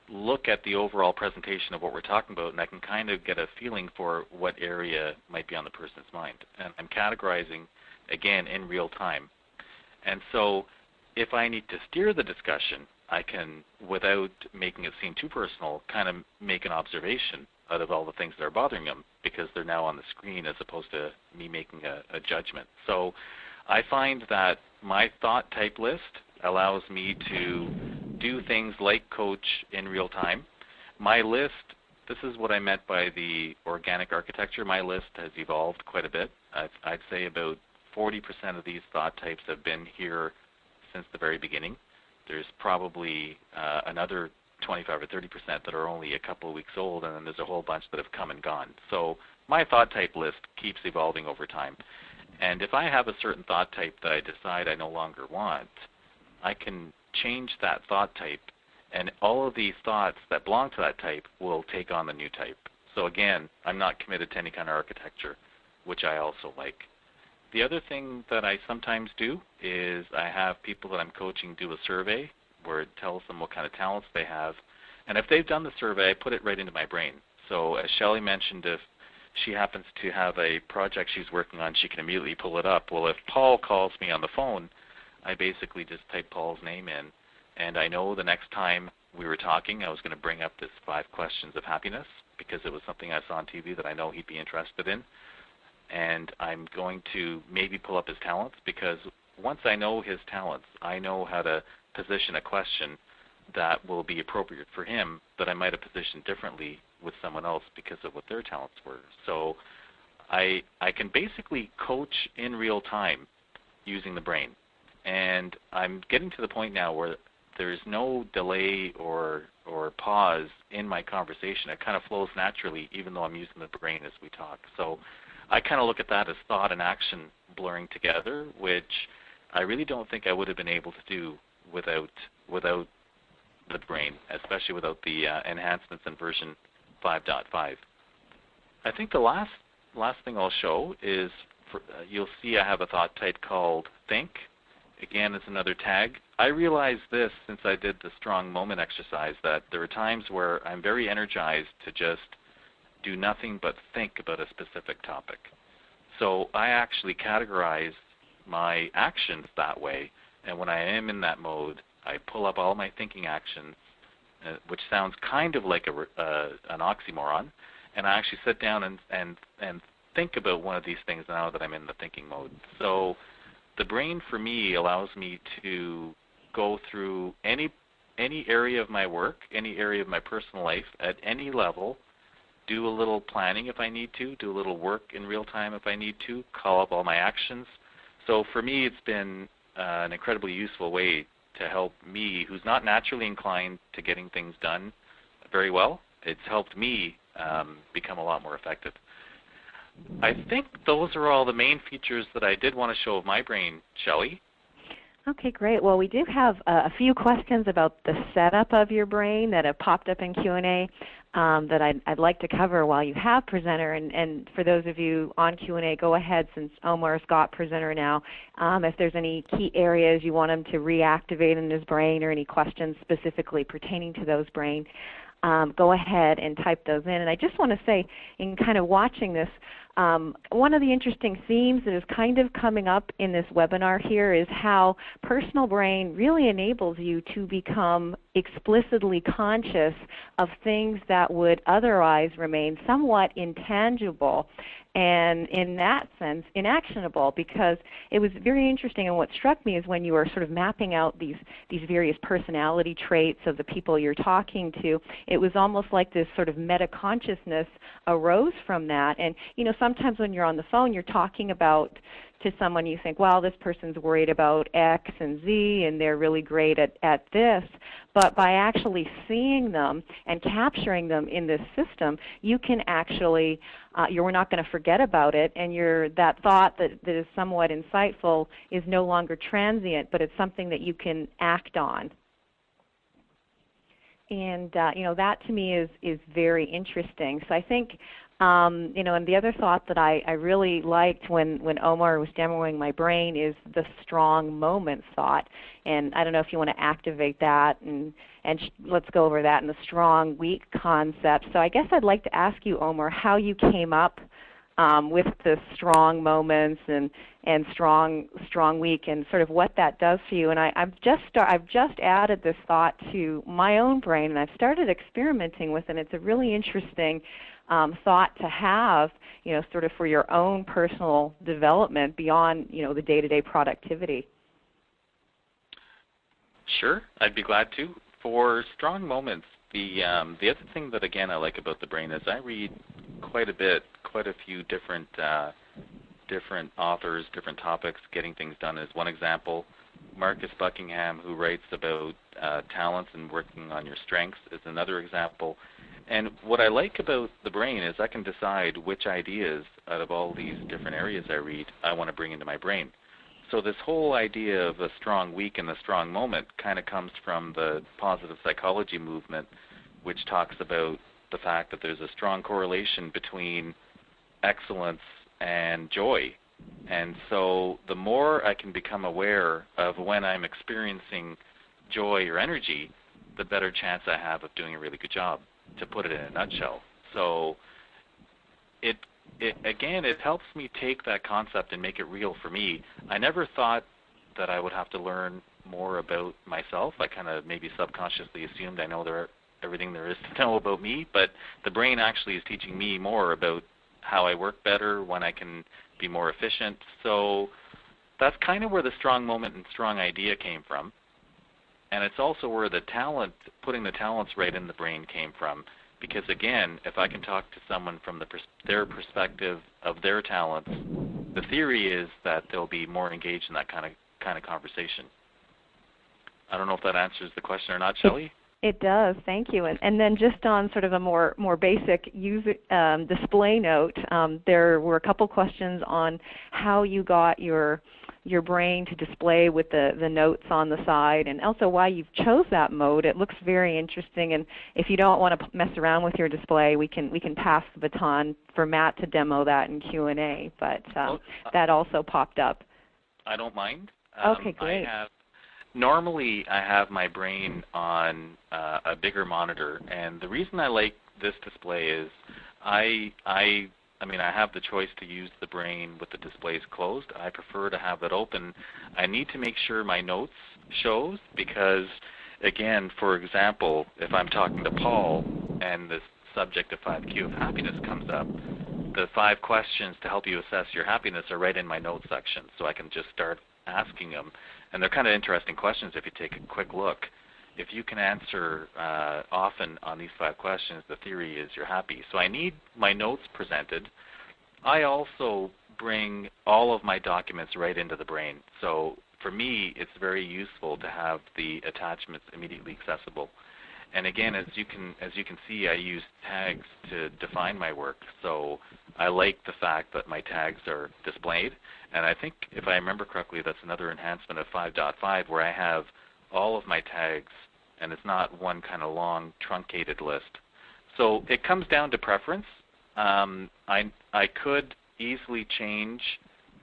look at the overall presentation of what we're talking about, and I can kind of get a feeling for what area might be on the person's mind. And I'm categorizing, again, in real time. And so if I need to steer the discussion, I can, without making it seem too personal, kind of make an observation out of all the things that are bothering them because they're now on the screen as opposed to me making a judgment. So I find that my thought type list allows me to do things like coach in real time. My list, this is what I meant by the organic architecture. My list has evolved quite a bit. I'd say about 40% of these thought types have been here since the very beginning. There's probably another 25 or 30% that are only a couple of weeks old, and then there's a whole bunch that have come and gone. So my thought type list keeps evolving over time. And if I have a certain thought type that I decide I no longer want, I can change that thought type, and all of these thoughts that belong to that type will take on the new type. So again, I'm not committed to any kind of architecture, which I also like. The other thing that I sometimes do is I have people that I'm coaching do a survey where it tells them what kind of talents they have. And if they've done the survey, I put it right into my brain. So as Shelley mentioned, if she happens to have a project she's working on, she can immediately pull it up. Well, if Paul calls me on the phone, I basically just type Paul's name in, and I know the next time we were talking I was going to bring up this 5 questions of happiness because it was something I saw on TV that I know he'd be interested in. And I'm going to maybe pull up his talents because once I know his talents, I know how to position a question that will be appropriate for him that I might have positioned differently with someone else because of what their talents were. So I can basically coach in real time using the brain. And I'm getting to the point now where there's no delay or pause in my conversation. It kind of flows naturally even though I'm using the brain as we talk. So I kind of look at that as thought and action blurring together, which I really don't think I would have been able to do without the brain, especially without the enhancements in version 5.5. I think the last thing I'll show is you'll see I have a thought type called think. Again, it's another tag. I realized this since I did the strong moment exercise that there are times where I'm very energized to just do nothing but think about a specific topic. So I actually categorize my actions that way, and when I am in that mode, I pull up all my thinking actions, which sounds kind of like an oxymoron, and I actually sit down and think about one of these things now that I'm in the thinking mode. So the brain for me allows me to go through any area of my work, any area of my personal life at any level, do a little planning if I need to, do a little work in real time if I need to, call up all my actions. So for me, it's been an incredibly useful way to help me, who's not naturally inclined to getting things done very well. It's helped me become a lot more effective. I think those are all the main features that I did want to show of my brain, Shelley. Okay, great. Well, we do have a few questions about the setup of your brain that have popped up in Q&A that I'd like to cover while you have presenter. And for those of you on Q&A, go ahead since Omer's got presenter now. If there's any key areas you want him to reactivate in his brain or any questions specifically pertaining to those brain, go ahead and type those in. And I just want to say, in kind of watching this, one of the interesting themes that is kind of coming up in this webinar here is how personal brain really enables you to become explicitly conscious of things that would otherwise remain somewhat intangible and in that sense inactionable, because it was very interesting, and what struck me is when you were sort of mapping out these various personality traits of the people you're talking to, it was almost like this sort of meta-consciousness arose from that. And sometimes when you're on the phone, you're talking about to someone, you think, well, this person's worried about X and Z and they're really great at this. But by actually seeing them and capturing them in this system, you can actually, you're not going to forget about it, and that thought that is somewhat insightful is no longer transient, but it's something that you can act on. And that to me is very interesting. So I think and the other thought that I really liked when Omer was demoing my brain is the strong moments thought. And I don't know if you want to activate that, and let's go over that in the strong weak concept. So I guess I'd like to ask you, Omer, how you came up with the strong moments and strong weak, and sort of what that does for you. And I've just added this thought to my own brain, and I've started experimenting with it. And it's a really interesting thought to have, sort of for your own personal development beyond, the day-to-day productivity. Sure, I'd be glad to. For strong moments, the other thing that again I like about the brain is I read quite a few different authors, different topics. Getting things done is one example. Marcus Buckingham, who writes about talents and working on your strengths, is another example. And what I like about the brain is I can decide which ideas out of all these different areas I read I want to bring into my brain. So this whole idea of a strong week and a strong moment kind of comes from the positive psychology movement, which talks about the fact that there's a strong correlation between excellence and joy. And so the more I can become aware of when I'm experiencing joy or energy, the better chance I have of doing a really good job, to put it in a nutshell. So it helps me take that concept and make it real for me. I never thought that I would have to learn more about myself. I kind of maybe subconsciously assumed I know everything there is to know about me, but the brain actually is teaching me more about how I work better, when I can be more efficient. So that's kind of where the strong moment and strong idea came from. And it's also where the talent, putting the talents right in the brain came from. Because again, if I can talk to someone from their perspective of their talents, the theory is that they'll be more engaged in that kind of conversation. I don't know if that answers the question or not, Shelley. It does, thank you. And then just on sort of a more basic user display note, there were a couple questions on how you got your brain to display with the notes on the side, and also why you've chose that mode. It looks very interesting, and if you don't want to mess around with your display, we can pass the baton for Matt to demo that in Q&A, but that also popped up. I don't mind. Okay, great. Normally I have my brain on a bigger monitor, and the reason I like this display is I have the choice to use the brain with the displays closed. I prefer to have it open. I need to make sure my notes shows because, again, for example, if I'm talking to Paul and the subject of 5Q of happiness comes up, the 5 questions to help you assess your happiness are right in my notes section, so I can just start asking them. And they're kind of interesting questions if you take a quick look. If you can answer often on these 5 questions, the theory is you're happy. So I need my notes presented. I also bring all of my documents right into the brain. So for me, it's very useful to have the attachments immediately accessible. And again, as you can see, I use tags to define my work. So I like the fact that my tags are displayed. And I think, if I remember correctly, that's another enhancement of 5.5 where I have all of my tags, and it's not one kind of long, truncated list. So it comes down to preference. I could easily change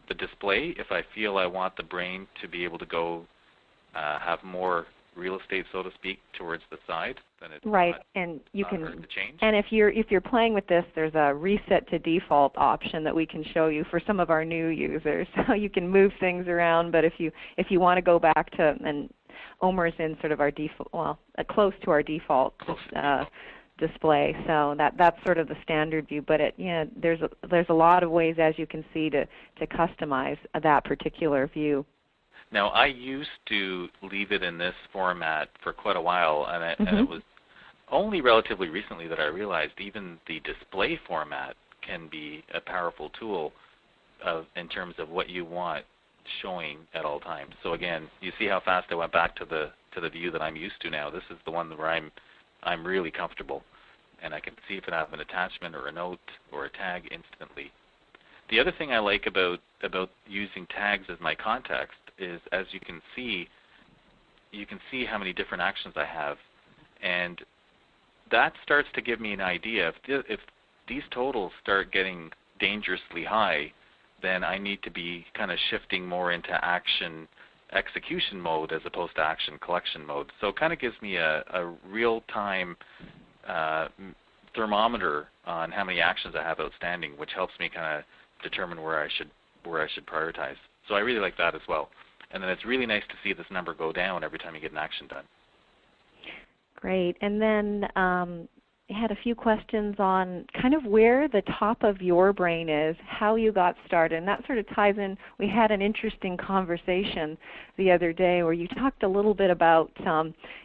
the display if I feel I want the brain to be able to go have more real estate, so to speak, towards the side. Then it's right, not, and you can. hard to change. And if you're playing with this, there's a reset to default option that we can show you for some of our new users. So you can move things around, but if you want to go back to, and Omer's in sort of our default, well, close to our default display. So that's sort of the standard view. But there's a lot of ways, as you can see, to customize that particular view. Now, I used to leave it in this format for quite a while, and it was only relatively recently that I realized even the display format can be a powerful tool in terms of what you want showing at all times. So again, you see how fast I went back to the view that I'm used to now. This is the one where I'm really comfortable, and I can see if I have an attachment or a note or a tag instantly. The other thing I like about using tags as my context is, as you can see how many different actions I have, and that starts to give me an idea. If these totals start getting dangerously high, then I need to be kind of shifting more into action execution mode as opposed to action collection mode. So it kind of gives me a real-time thermometer on how many actions I have outstanding, which helps me kind of determine where I should prioritize. So I really like that as well. And then it's really nice to see this number go down every time you get an action done. Great. And then I had a few questions on kind of where the top of your brain is, how you got started, and that sort of ties in. We had an interesting conversation the other day where you talked a little bit about,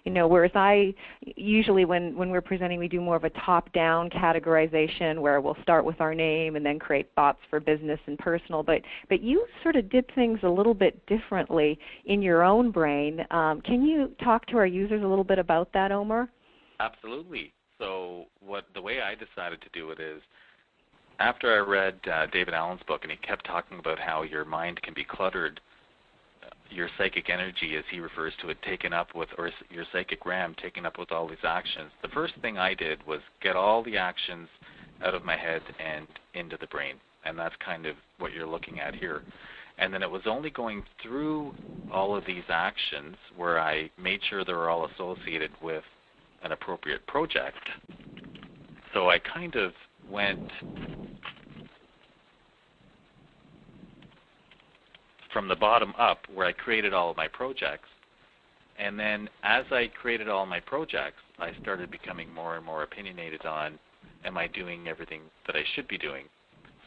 whereas I usually when we're presenting, we do more of a top-down categorization where we'll start with our name and then create thoughts for business and personal, but you sort of did things a little bit differently in your own brain. Can you talk to our users a little bit about that, Omer? Absolutely. So the way I decided to do it is, after I read David Allen's book, and he kept talking about how your mind can be cluttered, your psychic energy, as he refers to it, taken up with, or your psychic RAM taken up with all these actions, the first thing I did was get all the actions out of my head and into the brain. And that's kind of what you're looking at here. And then it was only going through all of these actions where I made sure they were all associated with an appropriate project. So I kind of went from the bottom up, where I created all of my projects, and then as I created all my projects, I started becoming more and more opinionated on, am I doing everything that I should be doing?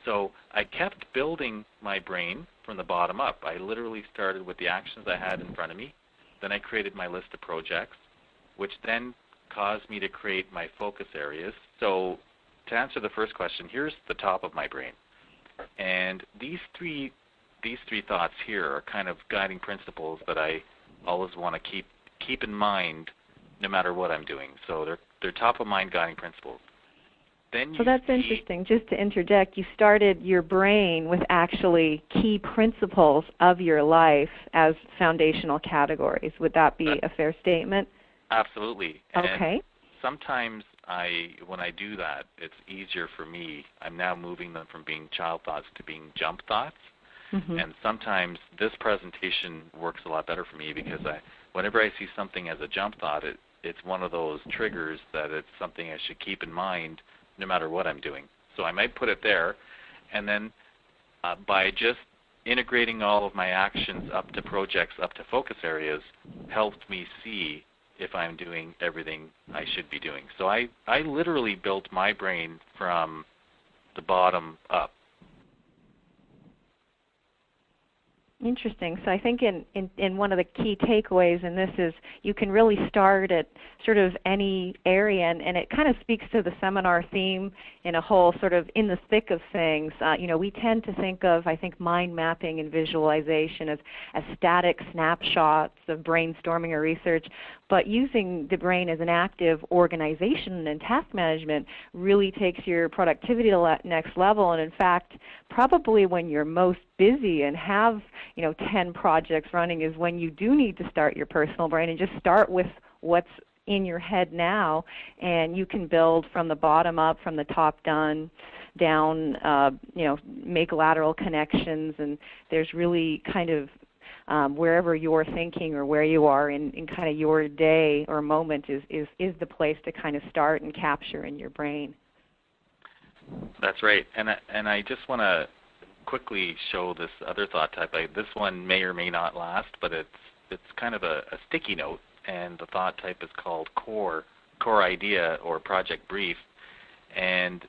So I kept building my brain from the bottom up. I literally started with the actions I had in front of me. Then I created my list of projects, which then caused me to create my focus areas. So to answer the first question, here's the top of my brain. And these three thoughts here are kind of guiding principles that I always want to keep in mind no matter what I'm doing. So they're top of mind guiding principles. Then so that's interesting. Just to interject, you started your brain with actually key principles of your life as foundational categories. Would that be a fair statement? Absolutely. Okay. And sometimes when I do that, it's easier for me. I'm now moving them from being child thoughts to being jump thoughts. Mm-hmm. And sometimes this presentation works a lot better for me because whenever I see something as a jump thought, it's one of those triggers that it's something I should keep in mind no matter what I'm doing. So I might put it there, and then by just integrating all of my actions up to projects, up to focus areas, helped me see if I'm doing everything I should be doing. So I literally built my brain from the bottom up. Interesting. So I think in one of the key takeaways in this is you can really start at sort of any area, and it kind of speaks to the seminar theme in a whole, sort of in the thick of things. We tend to think of, I think, mind mapping and visualization as static snapshots of brainstorming or research, but using the brain as an active organization and task management really takes your productivity to the next level. And in fact, probably when you're most busy and have 10 projects running is when you do need to start your personal brain, and just start with what's in your head now, and you can build from the bottom up, from the top down, make lateral connections, and there's really kind of wherever you're thinking or where you are in kind of your day or moment is the place to kind of start and capture in your brain. That's right, and I just want to quickly show this other thought type. This one may or may not last, but it's kind of a sticky note, and the thought type is called core idea or project brief. And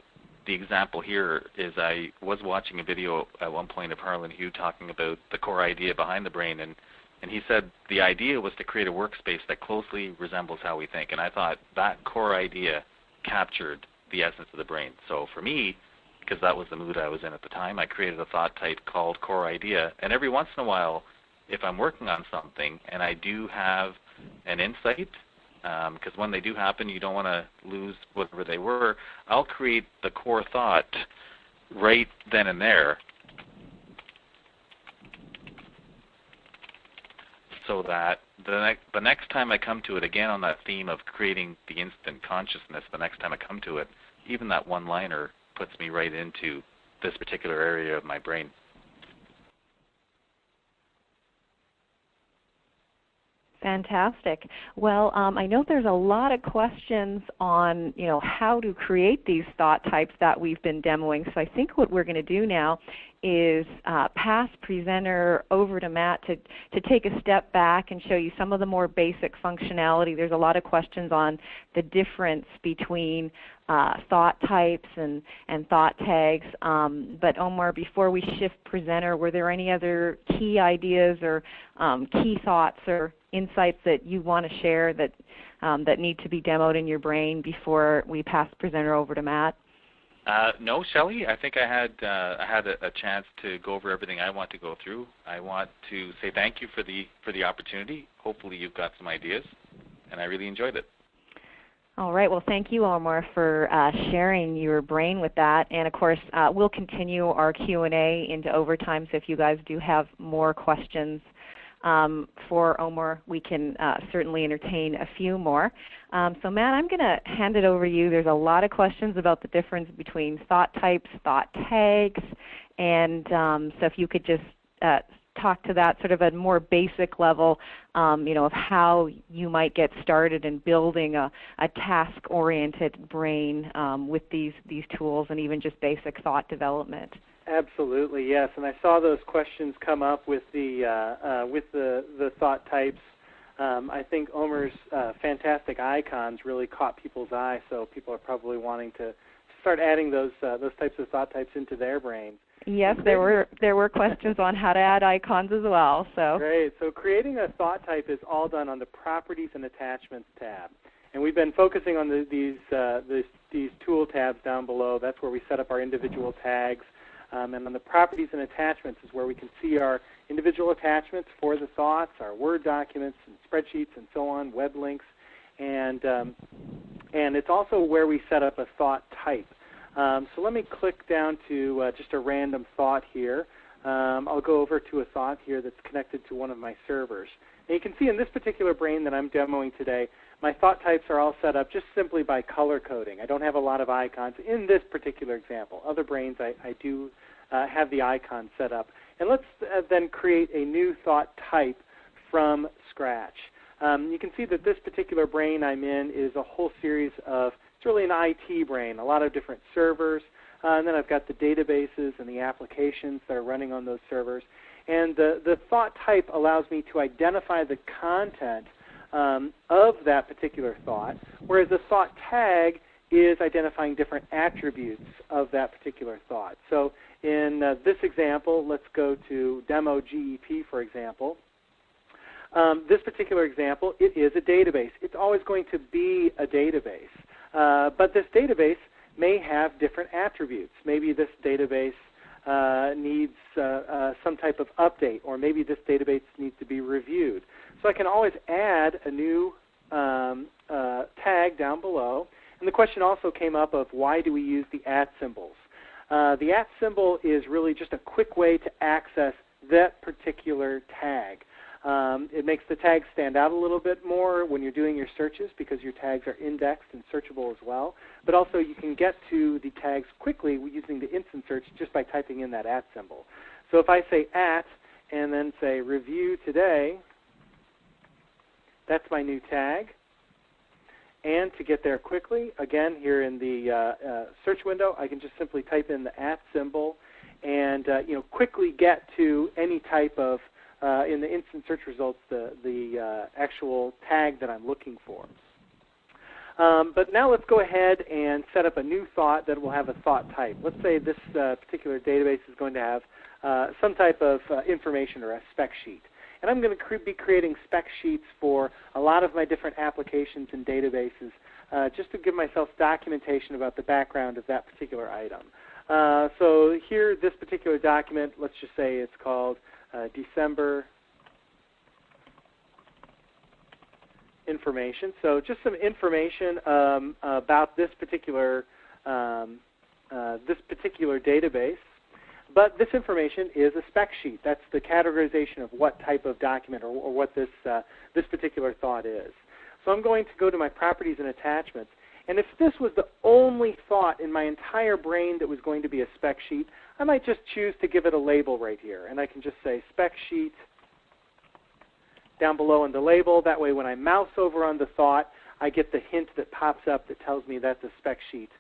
the example here is I was watching a video at one point of Harlan Hugh talking about the core idea behind the brain, and he said the idea was to create a workspace that closely resembles how we think. And I thought that core idea captured the essence of the brain. So for me, because that was the mood I was in at the time, I created a thought type called core idea. And every once in a while, if I'm working on something and I do have an insight, because when they do happen, you don't want to lose whatever they were, I'll create the core thought right then and there, so that the next time I come to it, again on that theme of creating the instant consciousness, the next time I come to it, even that one-liner puts me right into this particular area of my brain. Fantastic. Well, I know there's a lot of questions on, how to create these thought types that we've been demoing. So I think what we're going to do now is pass presenter over to Matt to take a step back and show you some of the more basic functionality. There's a lot of questions on the difference between thought types and thought tags. But Omer, before we shift presenter, were there any other key ideas or key thoughts or insights that you want to share that need to be demoed in your brain before we pass presenter over to Matt? No, Shelley. I think I had a chance to go over everything I want to go through. I want to say thank you for the opportunity. Hopefully, you've got some ideas, and I really enjoyed it. All right. Well, thank you, Omer, for sharing your brain with that. And of course, we'll continue our Q&A into overtime. So if you guys do have more questions for Omer, we can certainly entertain a few more. So Matt, I'm going to hand it over to you. There's a lot of questions about the difference between thought types, thought tags, and so if you could just talk to that sort of at a more basic level, of how you might get started in building a task-oriented brain with these tools and even just basic thought development. Absolutely, yes. And I saw those questions come up with the thought types. I think Omer's fantastic icons really caught people's eye, so people are probably wanting to start adding those types of thought types into their brains. Yes, there were questions on how to add icons as well. So great. So creating a thought type is all done on the Properties and Attachments tab, and we've been focusing on these tool tabs down below. That's where we set up our individual tags. And on the Properties and Attachments is where we can see our individual attachments for the thoughts, our Word documents and spreadsheets and so on, web links, and it's also where we set up a thought type. So let me click down to just a random thought here. I'll go over to a thought here that's connected to one of my servers. And you can see in this particular brain that I'm demoing today, my thought types are all set up just simply by color coding. I don't have a lot of icons in this particular example. Other brains I do have the icons set up. And let's then create a new thought type from scratch. You can see that this particular brain I'm in is a whole series of, it's really an IT brain, a lot of different servers. And then I've got the databases and the applications that are running on those servers. And the thought type allows me to identify the content of that particular thought, whereas the thought tag is identifying different attributes of that particular thought. So in this example, let's go to demo GEP, for example. This particular example, it is a database. It's always going to be a database. But this database may have different attributes. Maybe this database needs some type of update, or maybe this database needs to be reviewed. So I can always add a new tag down below. And the question also came up of why do we use the @ symbols? The @ symbol is really just a quick way to access that particular tag. It makes the tags stand out a little bit more when you're doing your searches because your tags are indexed and searchable as well. But also you can get to the tags quickly using the instant search just by typing in that @ symbol. So if I say @ and then say review today, that's my new tag. And to get there quickly, again, here in the search window, I can just simply type in the @ symbol and quickly get to any type of, in the instant search results, the actual tag that I'm looking for. But now let's go ahead and set up a new thought that will have a thought type. Let's say this particular database is going to have some type of information or a spec sheet. And I'm going to be creating spec sheets for a lot of my different applications and databases just to give myself documentation about the background of that particular item. So here, this particular document, let's just say it's called December information. So just some information about this particular database. But this information is a spec sheet. That's the categorization of what type of document or what this particular thought is. So I'm going to go to my properties and attachments. And if this was the only thought in my entire brain that was going to be a spec sheet, I might just choose to give it a label right here. And I can just say spec sheet down below in the label. That way when I mouse over on the thought, I get the hint that pops up that tells me that's a spec sheet.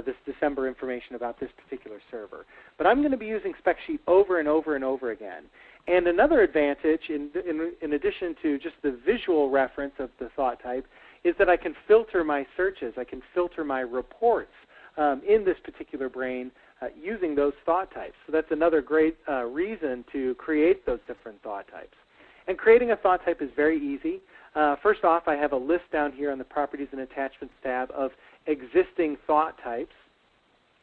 This December information about this particular server. But I'm going to be using spec sheet over and over and over again. And another advantage, in addition to just the visual reference of the thought type, is that I can filter my searches. I can filter my reports in this particular brain using those thought types. So that's another great reason to create those different thought types. And creating a thought type is very easy. First off, I have a list down here on the Properties and Attachments tab of existing thought types.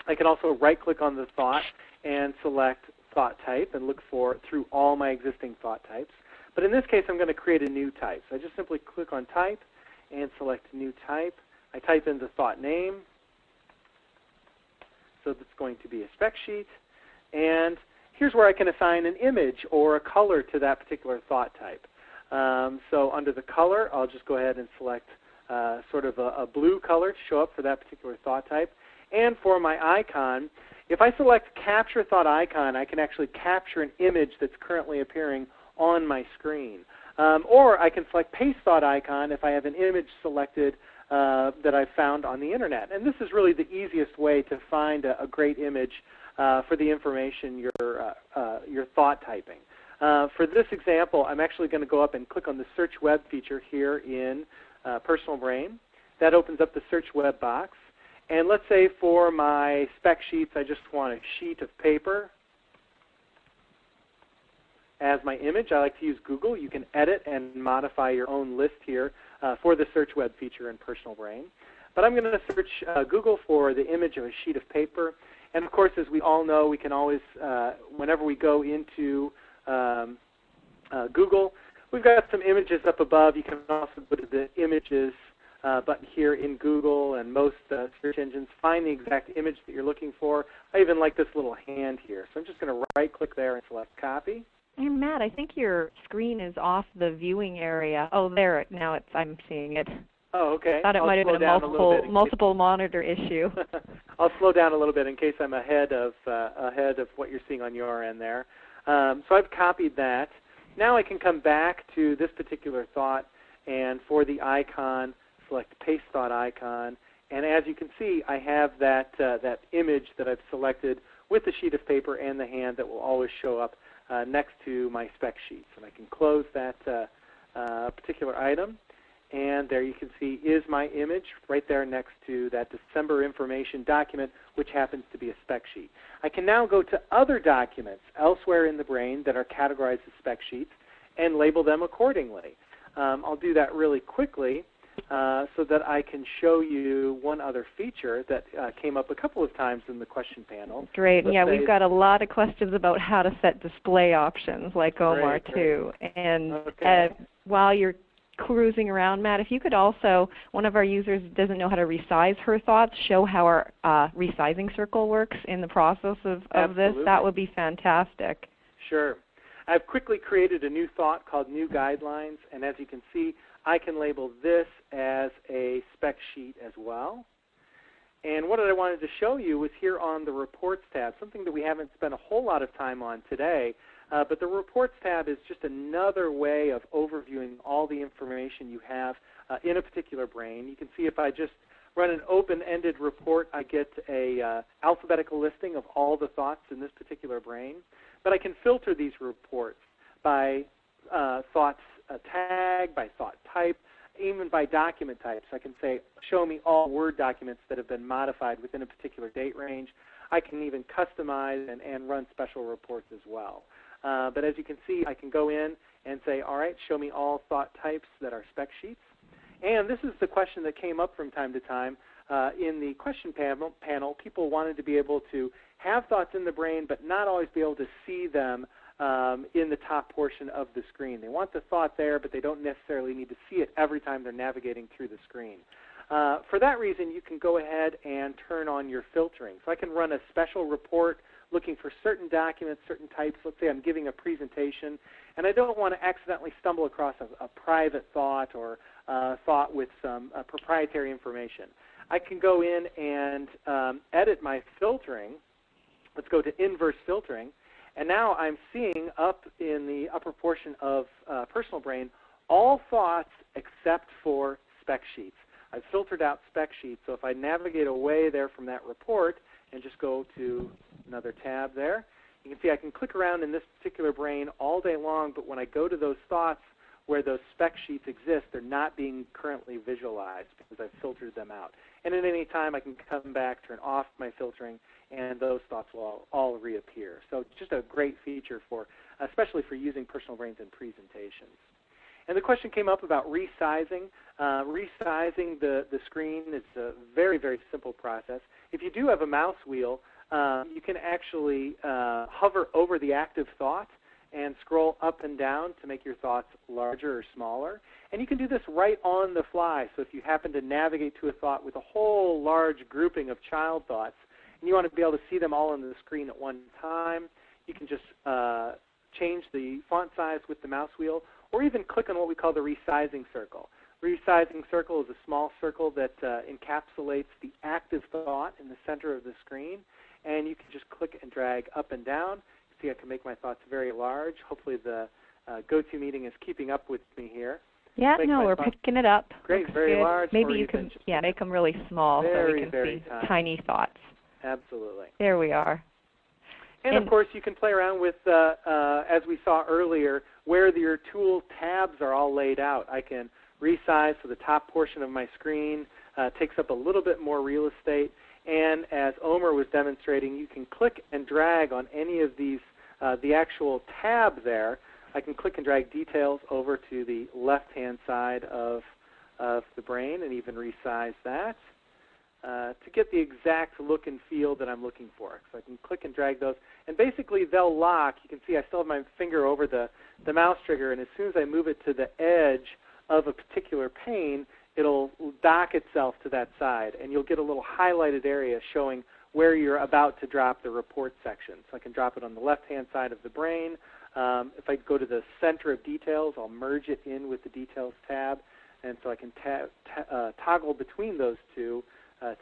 I can also right-click on the thought and select Thought Type and look through all my existing thought types. But in this case, I'm going to create a new type. So I just simply click on Type and select New Type. I type in the thought name. So that's going to be a spec sheet. And here's where I can assign an image or a color to that particular thought type. So under the color, I'll just go ahead and select sort of a blue color to show up for that particular thought type. And for my icon, if I select Capture Thought Icon, I can actually capture an image that's currently appearing on my screen. Or I can select Paste Thought Icon if I have an image selected that I've found on the Internet. And this is really the easiest way to find a great image for the information you're thought typing. For this example, I'm actually going to go up and click on the Search Web feature here in Personal Brain. That opens up the Search Web box. And let's say for my spec sheets, I just want a sheet of paper as my image. I like to use Google. You can edit and modify your own list here for the Search Web feature in Personal Brain. But I'm going to search Google for the image of a sheet of paper. And of course, as we all know, we can always, whenever we go into Google, we've got some images up above. You can also go to the Images button here in Google and most search engines. Find the exact image that you're looking for. I even like this little hand here. So I'm just going to right-click there and select Copy. Hey, Matt, I think your screen is off the viewing area. Oh, there. Now I'm seeing it. Oh, okay. I thought it might have been a multiple monitor issue. I'll slow down a little bit in case I'm ahead of what you're seeing on your end there. So I've copied that. Now I can come back to this particular thought, and for the icon, select Paste Thought Icon. And as you can see, I have that image that I've selected with the sheet of paper and the hand that will always show up next to my spec sheets. And I can close that particular item. And there you can see is my image right there next to that December information document, which happens to be a spec sheet. I can now go to other documents elsewhere in the brain that are categorized as spec sheets and label them accordingly. I'll do that really quickly so that I can show you one other feature that came up a couple of times in the question panel. Great. Yeah, we've got a lot of questions about how to set display options like Omer too. And while you're cruising around, Matt, if you could also, one of our users doesn't know how to resize her thoughts, show how our resizing circle works in the process of this, that would be fantastic. Sure. I've quickly created a new thought called New Guidelines, and as you can see, I can label this as a spec sheet as well. And what I wanted to show you was here on the Reports tab, something that we haven't spent a whole lot of time on today, but the Reports tab is just another way of overviewing all the information you have in a particular brain. You can see if I just run an open-ended report, I get a alphabetical listing of all the thoughts in this particular brain. But I can filter these reports by thoughts tag, by thought type, even by document type. So I can say, show me all Word documents that have been modified within a particular date range. I can even customize and run special reports as well. But as you can see, I can go in and say, all right, show me all thought types that are spec sheets. And this is the question that came up from time to time. In the question panel, people wanted to be able to have thoughts in the brain but not always be able to see them in the top portion of the screen. They want the thought there, but they don't necessarily need to see it every time they're navigating through the screen. For that reason, you can go ahead and turn on your filtering. So I can run a special report looking for certain documents, certain types. Let's say I'm giving a presentation, and I don't want to accidentally stumble across a private thought or thought with some proprietary information. I can go in and edit my filtering. Let's go to inverse filtering. And now I'm seeing up in the upper portion of personal brain all thoughts except for spec sheets. I've filtered out spec sheets, so if I navigate away there from that report and just go to another tab there, you can see I can click around in this particular brain all day long, but when I go to those thoughts where those spec sheets exist, they're not being currently visualized because I've filtered them out. And at any time I can come back, turn off my filtering, and those thoughts will all reappear. So just a great feature for, especially for using personal brains in presentations. And the question came up about resizing. Resizing the screen is a very, very simple process. If you do have a mouse wheel, you can actually hover over the active thought and scroll up and down to make your thoughts larger or smaller. And you can do this right on the fly. So if you happen to navigate to a thought with a whole large grouping of child thoughts, and you want to be able to see them all on the screen at one time, you can just change the font size with the mouse wheel, or even click on what we call the resizing circle. Resizing circle is a small circle that encapsulates the active thought in the center of the screen, and you can just click and drag up and down. See, I can make my thoughts very large. Hopefully the GoToMeeting is keeping up with me here. Yeah, no, we're picking it up. Great, Looks very good. large. Maybe you can, make them really small so we can see tiny thoughts. Absolutely. There we are. And of course, you can play around with, as we saw earlier, where your tool tabs are all laid out. I can resize so the top portion of my screen takes up a little bit more real estate. And as Omer was demonstrating, you can click and drag on any of these, the actual tab there. I can click and drag details over to the left-hand side of the brain and even resize that to get the exact look and feel that I'm looking for. So I can click and drag those. And basically, they'll lock. You can see I still have my finger over the mouse trigger, and as soon as I move it to the edge of a particular pane, it'll dock itself to that side, and you'll get a little highlighted area showing where you're about to drop the report section. So I can drop it on the left-hand side of the brain. If I go to the center of details, I'll merge it in with the Details tab, and so I can toggle between those two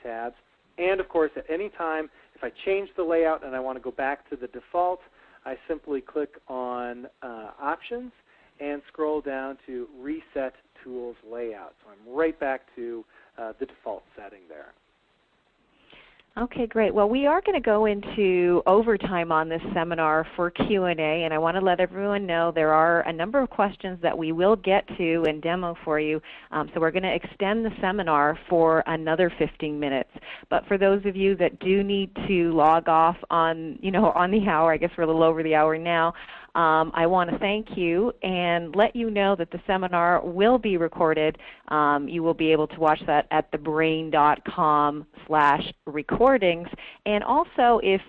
tabs. And, of course, at any time, if I change the layout and I want to go back to the default, I simply click on Options and scroll down to Reset Tools Layout. So I'm right back to the default setting there. Okay, great. Well, we are going to go into overtime on this seminar for Q&A, and I want to let everyone know there are a number of questions that we will get to and demo for you. So we're going to extend the seminar for another 15 minutes. But for those of you that do need to log off on, on the hour, I guess we're a little over the hour now, I want to thank you and let you know that the seminar will be recorded. You will be able to watch that at thebrain.com/recordings. And also, if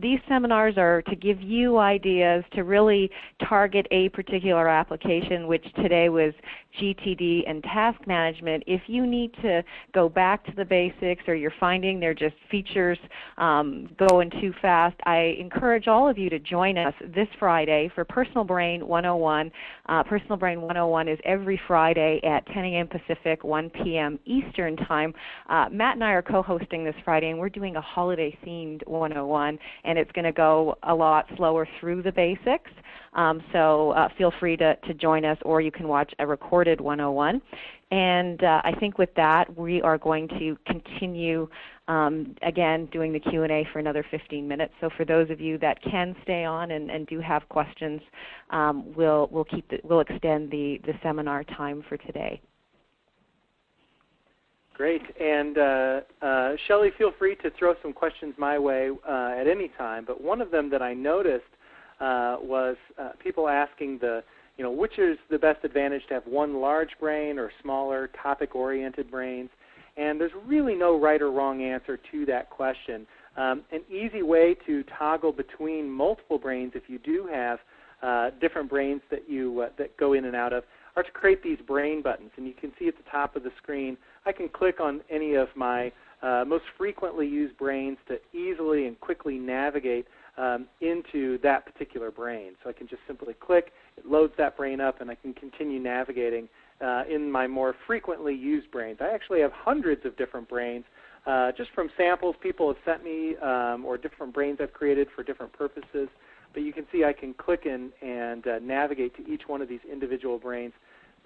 these seminars are to give you ideas to really target a particular application, which today was GTD and task management, if you need to go back to the basics or you're finding they're just features going too fast, I encourage all of you to join us this Friday for Personal Brain 101. Personal Brain 101 is every Friday at 10 a.m. Pacific, 1 p.m. Eastern Time. Matt and I are co-hosting this Friday, and we're doing a holiday-themed 101, and it's going to go a lot slower through the basics. So feel free to join us, or you can watch a recorded 101. And I think with that, we are going to continue, again, doing the Q&A for another 15 minutes. So for those of you that can stay on and do have questions, we'll extend the seminar time for today. Great. And Shelley, feel free to throw some questions my way at any time. But one of them that I noticed was people asking which is the best advantage to have one large brain or smaller topic-oriented brains? And there's really no right or wrong answer to that question. An easy way to toggle between multiple brains, if you do have different brains that that go in and out of, are to create these brain buttons. And you can see at the top of the screen, I can click on any of my most frequently used brains to easily and quickly navigate into that particular brain. So I can just simply click, it loads that brain up, and I can continue navigating in my more frequently used brains. I actually have hundreds of different brains just from samples people have sent me or different brains I've created for different purposes. But you can see I can click and navigate to each one of these individual brains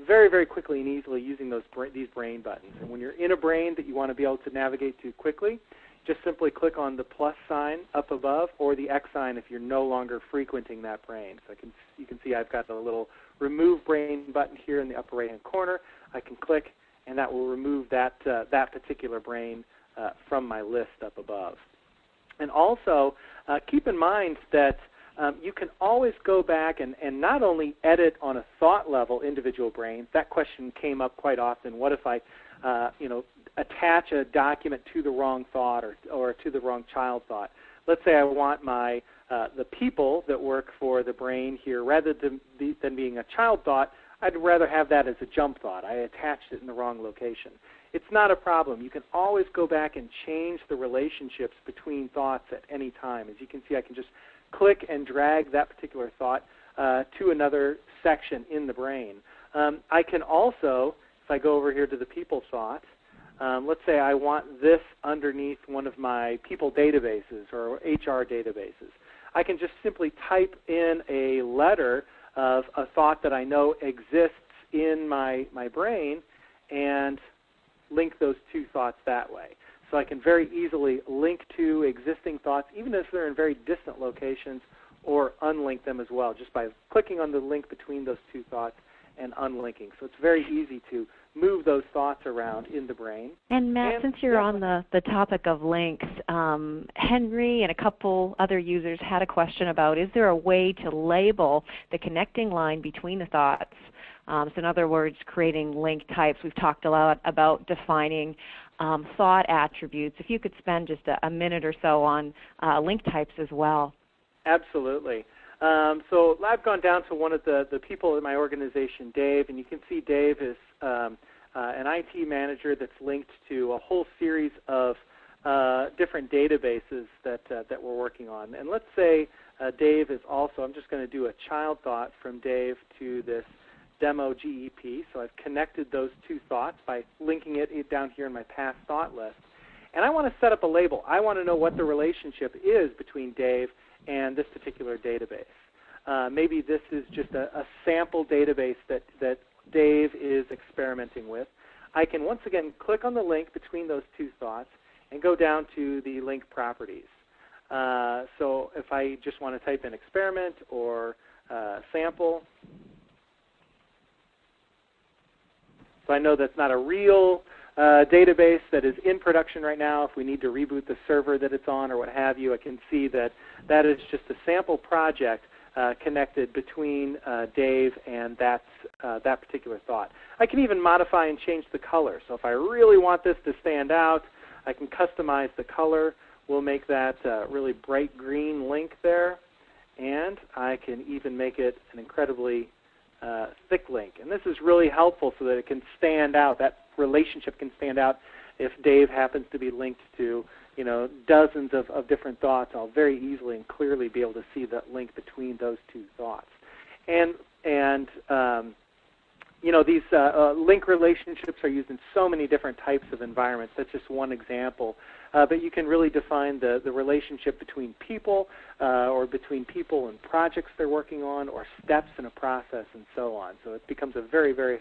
very, very quickly and easily using these brain buttons. And when you're in a brain that you want to be able to navigate to quickly, just simply click on the plus sign up above or the X sign if you're no longer frequenting that brain. So you can see I've got a little remove brain button here in the upper right-hand corner. I can click, and that will remove that particular brain from my list up above. And also, keep in mind that you can always go back and not only edit on a thought level individual brains. That question came up quite often. What if I attach a document to the wrong thought or to the wrong child thought? Let's say I want the people that work for the brain here, rather than being a child thought, I'd rather have that as a jump thought. I attached it in the wrong location. It's not a problem. You can always go back and change the relationships between thoughts at any time. As you can see, I can just click and drag that particular thought to another section in the brain. I can also, if I go over here to the people thought, let's say I want this underneath one of my people databases or HR databases. I can just simply type in a letter of a thought that I know exists in my brain and link those two thoughts that way. So I can very easily link to existing thoughts, even if they're in very distant locations, or unlink them as well, just by clicking on the link between those two thoughts and unlinking. So it's very easy to move those thoughts around in the brain. And Matt, since you're on the topic of links, Henry and a couple other users had a question about, is there a way to label the connecting line between the thoughts? So in other words, creating link types. We've talked a lot about defining thought attributes. If you could spend just a minute or so on link types as well. Absolutely. So I've gone down to one of the people in my organization, Dave, and you can see Dave is an IT manager that's linked to a whole series of different databases that we're working on. And let's say Dave is also, I'm just going to do a child thought from Dave to this demo GEP. So I've connected those two thoughts by linking it down here in my past thought list. And I want to set up a label. I want to know what the relationship is between Dave and this particular database. Maybe this is just a sample database that Dave is experimenting with. I can once again click on the link between those two thoughts, and go down to the link properties. So if I just want to type in experiment or sample, so I know that's not a real database that is in production right now. If we need to reboot the server that it's on or what have you, I can see that that is just a sample project connected between Dave and that particular thought. I can even modify and change the color. So if I really want this to stand out, I can customize the color. We'll make that really bright green link there, and I can even make it an incredibly thick link. And this is really helpful so that it can stand out. That relationship can stand out. If Dave happens to be linked to dozens of different thoughts, I'll very easily and clearly be able to see the link between those two thoughts. And these link relationships are used in so many different types of environments. That's just one example. But you can really define the relationship between people or between people and projects they're working on or steps in a process and so on. So it becomes a very, very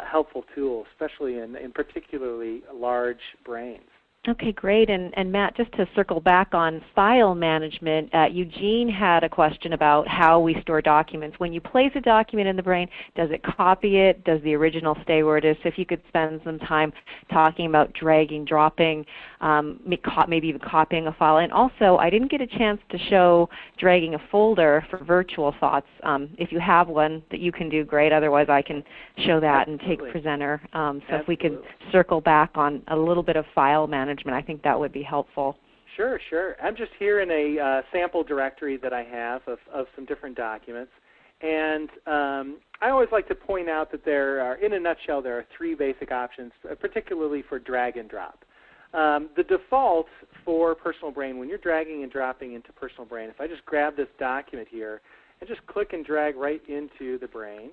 helpful tool, especially in particularly large brains. Okay, great. And Matt, just to circle back on file management, Eugene had a question about how we store documents. When you place a document in the brain, does it copy it? Does the original stay where it is? So if you could spend some time talking about dragging, dropping, maybe even copying a file. And also, I didn't get a chance to show dragging a folder for virtual thoughts. If you have one that you can do, great. Otherwise, I can show that and take presenter. So if we could circle back on a little bit of file management, I think that would be helpful. Sure, sure. I'm just here in a sample directory that I have of some different documents. And I always like to point out that there are, in a nutshell, there are three basic options, particularly for drag and drop. The default for Personal Brain, when you're dragging and dropping into Personal Brain, if I just grab this document here and just click and drag right into the brain,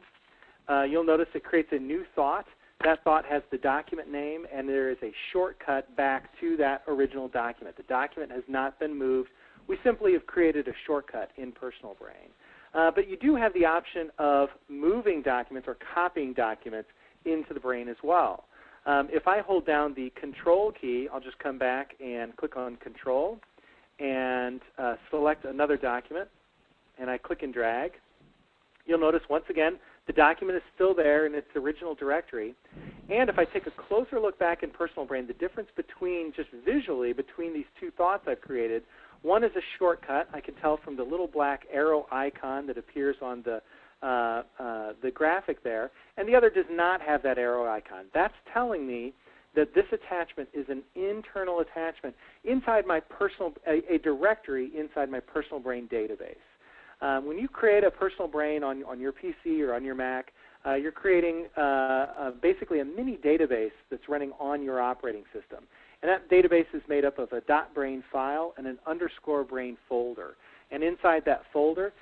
you'll notice it creates a new thought. That thought has the document name, and there is a shortcut back to that original document. The document has not been moved. We simply have created a shortcut in Personal Brain. But you do have the option of moving documents or copying documents into the brain as well. If I hold down the Control key, I'll just come back and click on Control and select another document, and I click and drag. You'll notice once again the document is still there in its original directory. And if I take a closer look back in Personal Brain, the difference between, just visually, between these two thoughts I've created, one is a shortcut. I can tell from the little black arrow icon that appears on the graphic there, and the other does not have that arrow icon. That's telling me that this attachment is an internal attachment inside my a directory inside my Personal Brain database. When you create a Personal Brain on your PC or on your Mac, you're creating basically a mini database that's running on your operating system. And that database is made up of a .brain file and an _brain folder. And inside that folder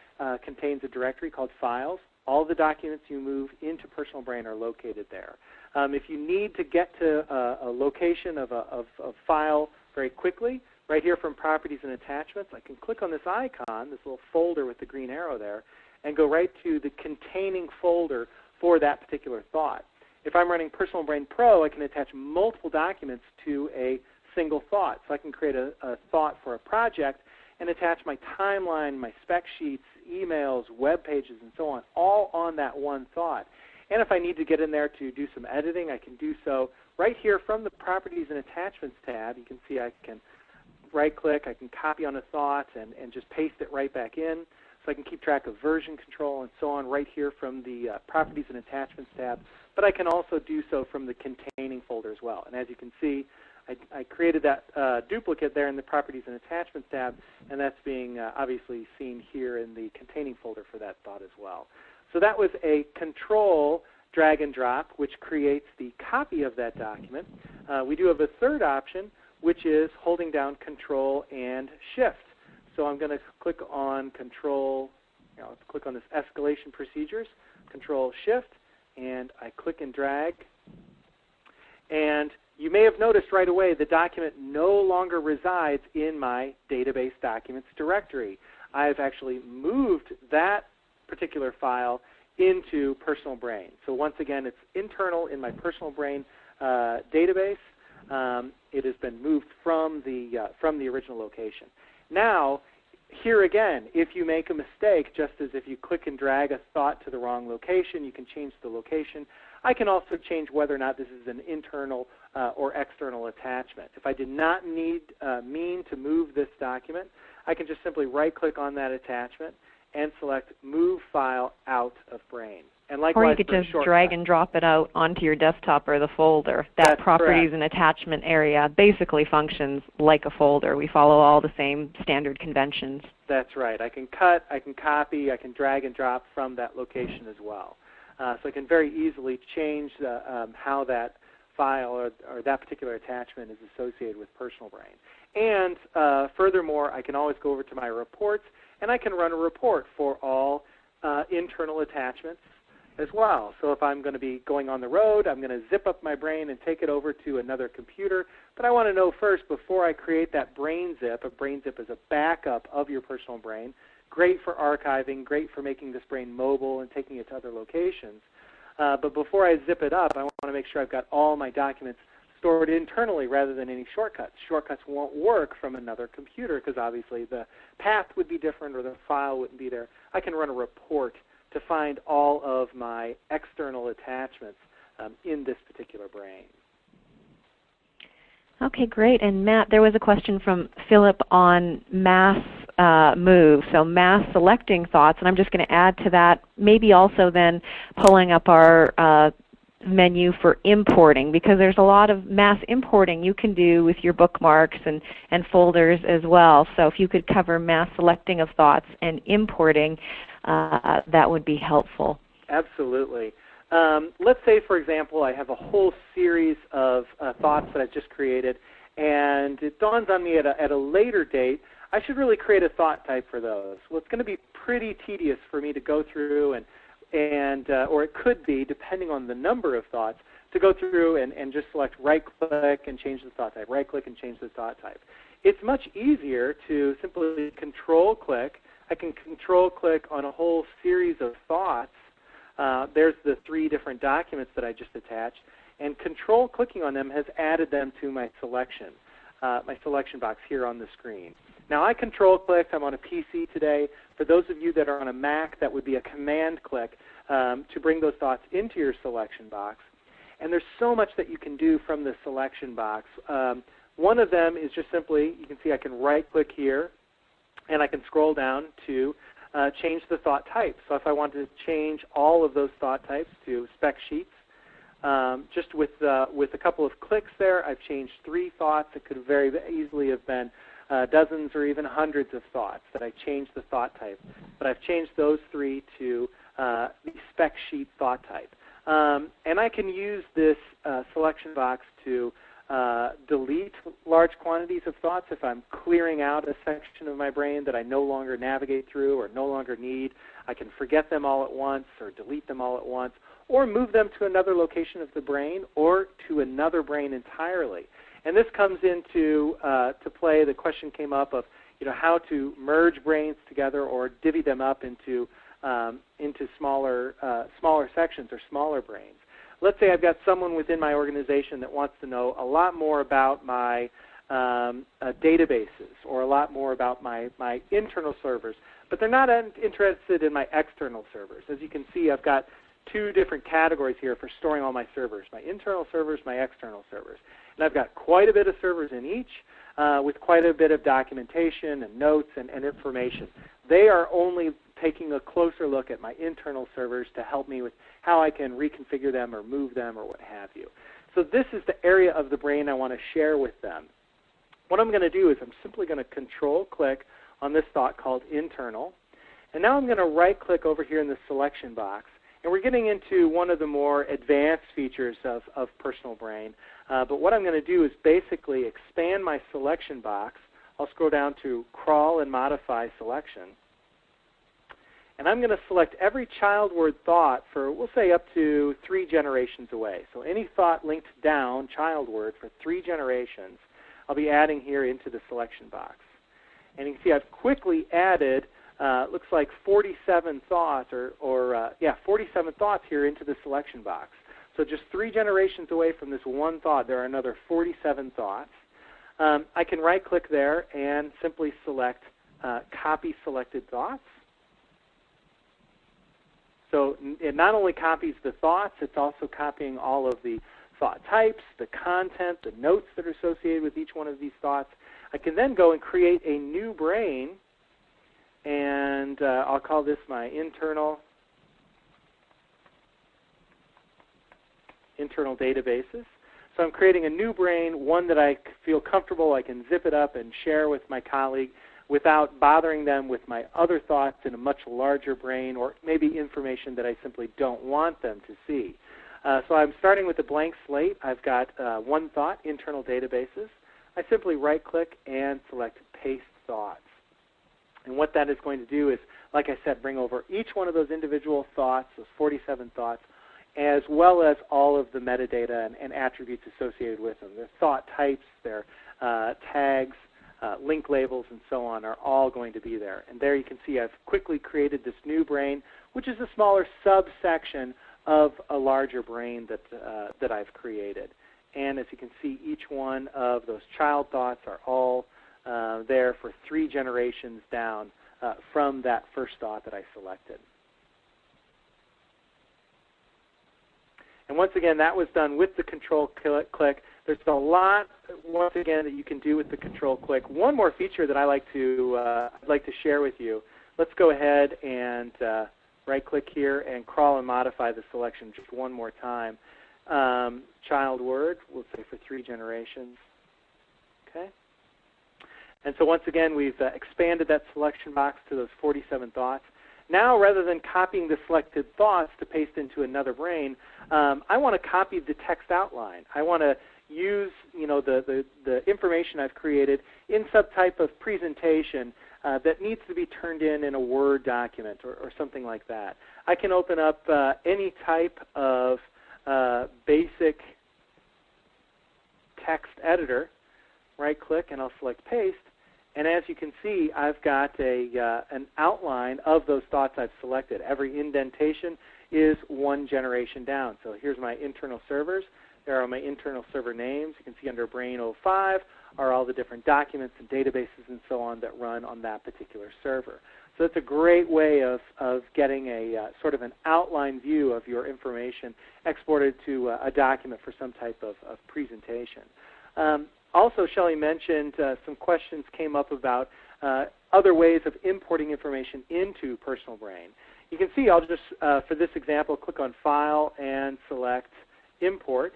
contains a directory called Files. All the documents you move into Personal Brain are located there. If you need to get to a location of a file very quickly, right here from Properties and Attachments, I can click on this icon, this little folder with the green arrow there, and go right to the containing folder for that particular thought. If I'm running Personal Brain Pro, I can attach multiple documents to a single thought. So I can create a thought for a project and attach my timeline, my spec sheets, emails, web pages, and so on, all on that one thought. And if I need to get in there to do some editing, I can do so right here from the Properties and Attachments tab. You can see I can right-click, I can copy on a thought and just paste it right back in. So I can keep track of version control and so on right here from the Properties and Attachments tab. But I can also do so from the containing folder as well. And as you can see, I created that duplicate there in the Properties and Attachments tab, and that's being obviously seen here in the containing folder for that thought as well. So that was a control drag and drop, which creates the copy of that document. We do have a third option, which is holding down Control and Shift. So I'm going to click on Control, let's click on this Escalation Procedures, Control Shift, and I click and drag. And you may have noticed right away the document no longer resides in my Database Documents directory. I've actually moved that particular file into Personal Brain. So once again, it's internal in my Personal Brain database. it has been moved from the original location. Now, here again, if you make a mistake, just as if you click and drag a thought to the wrong location, you can change the location. I can also change whether or not this is an internal or external attachment. If I did not mean to move this document, I can just simply right-click on that attachment and select Move File Out of Brain. And likewise, or you could just drag and drop it out onto your desktop or the folder. That Properties and Attachment area basically functions like a folder. We follow all the same standard conventions. That's right. I can cut, I can copy, I can drag and drop from that location as well. So I can very easily change how that file or that particular attachment is associated with Personal Brain. And furthermore, I can always go over to my reports, and I can run a report for all internal attachments as well. So if I'm going to be going on the road, I'm going to zip up my brain and take it over to another computer. But I want to know first, before I create that brain zip, a brain zip is a backup of your personal brain, great for archiving, great for making this brain mobile and taking it to other locations. But before I zip it up, I want to make sure I've got all my documents stored internally rather than any shortcuts. Shortcuts won't work from another computer because obviously the path would be different or the file wouldn't be there. I can run a report to find all of my external attachments in this particular brain. Okay, great. And Matt, there was a question from Philip on mass move, so mass selecting thoughts, and I'm just going to add to that, maybe also then pulling up our menu for importing, because there's a lot of mass importing you can do with your bookmarks and folders as well. So if you could cover mass selecting of thoughts and importing, that would be helpful. Absolutely. Let's say, for example, I have a whole series of thoughts that I've just created, and it dawns on me at a later date, I should really create a thought type for those. Well, it's going to be pretty tedious for me to go through or it could be, depending on the number of thoughts, to go through and just select right-click and change the thought type, right-click and change the thought type. It's much easier to simply control-click. I can control-click on a whole series of thoughts. There's the 3 different documents that I just attached, and control-clicking on them has added them to my selection box here on the screen. Now, I control-clicked. I'm on a PC today. For those of you that are on a Mac, that would be a command-click to bring those thoughts into your selection box. And there's so much that you can do from the selection box. One of them is just simply, you can see I can right-click here, and I can scroll down to change the thought type. So if I want to change all of those thought types to spec sheets, just with a couple of clicks there, I've changed 3 thoughts. It could very easily have been dozens or even hundreds of thoughts that I changed the thought type. But I've changed those 3 to the spec sheet thought type. And I can use this selection box to delete large quantities of thoughts if I'm clearing out a section of my brain that I no longer navigate through or no longer need. I can forget them all at once or delete them all at once, or move them to another location of the brain or to another brain entirely. And this comes into to play. The question came up of how to merge brains together or divvy them up into smaller sections or smaller brains. Let's say I've got someone within my organization that wants to know a lot more about my databases or a lot more about my internal servers, but they're not interested in my external servers. As you can see, I've got 2 different categories here for storing all my servers, my internal servers, my external servers. And I've got quite a bit of servers in each with quite a bit of documentation and notes and information. They are only taking a closer look at my internal servers to help me with how I can reconfigure them or move them or what have you. So this is the area of the brain I want to share with them. What I'm going to do is I'm simply going to control-click on this thought called internal. And now I'm going to right-click over here in the selection box. And we're getting into one of the more advanced features of Personal Brain. But what I'm going to do is basically expand my selection box. I'll scroll down to Crawl and Modify Selection. And I'm going to select every child word thought for, we'll say, up to 3 generations away. So any thought linked down, child word, for 3 generations, I'll be adding here into the selection box. And you can see I've quickly added, looks like 47 thoughts, 47 thoughts here into the selection box. So just 3 generations away from this one thought, there are another 47 thoughts. I can right-click there and simply select Copy Selected Thoughts. So it not only copies the thoughts, it's also copying all of the thought types, the content, the notes that are associated with each one of these thoughts. I can then go and create a new brain, and I'll call this my internal databases. So I'm creating a new brain, one that I feel comfortable I can zip it up and share with my colleague without bothering them with my other thoughts in a much larger brain, or maybe information that I simply don't want them to see. So I'm starting with a blank slate. I've got one thought, internal databases. I simply right-click and select Paste Thoughts. And what that is going to do is, like I said, bring over each one of those individual thoughts, those 47 thoughts, as well as all of the metadata and attributes associated with them. Their thought types, their tags, link labels, and so on are all going to be there. And there you can see I've quickly created this new brain, which is a smaller subsection of a larger brain that I've created. And as you can see, each one of those child thoughts are all there for 3 generations down from that first thought that I selected. And once again, that was done with the control click. There's a lot, once again, that you can do with the control click. One more feature that I'd like to share with you. Let's go ahead and right-click here and crawl and modify the selection just one more time. Child word, we'll say for 3 generations. Okay. And so once again, we've expanded that selection box to those 47 thoughts. Now, rather than copying the selected thoughts to paste into another brain, I want to copy the text outline. I want to use the information I've created in some type of presentation that needs to be turned in a Word document or something like that. I can open up any type of basic text editor, right-click, and I'll select Paste. And as you can see, I've got an outline of those thoughts I've selected. Every indentation is 1 generation down. So here's my internal servers. There are my internal server names. You can see under Brain 05 are all the different documents and databases and so on that run on that particular server. So it's a great way of getting a sort of an outline view of your information exported to a document for some type of presentation. Also, Shelley mentioned some questions came up about other ways of importing information into Personal Brain. You can see I'll just, for this example, click on File and select Import.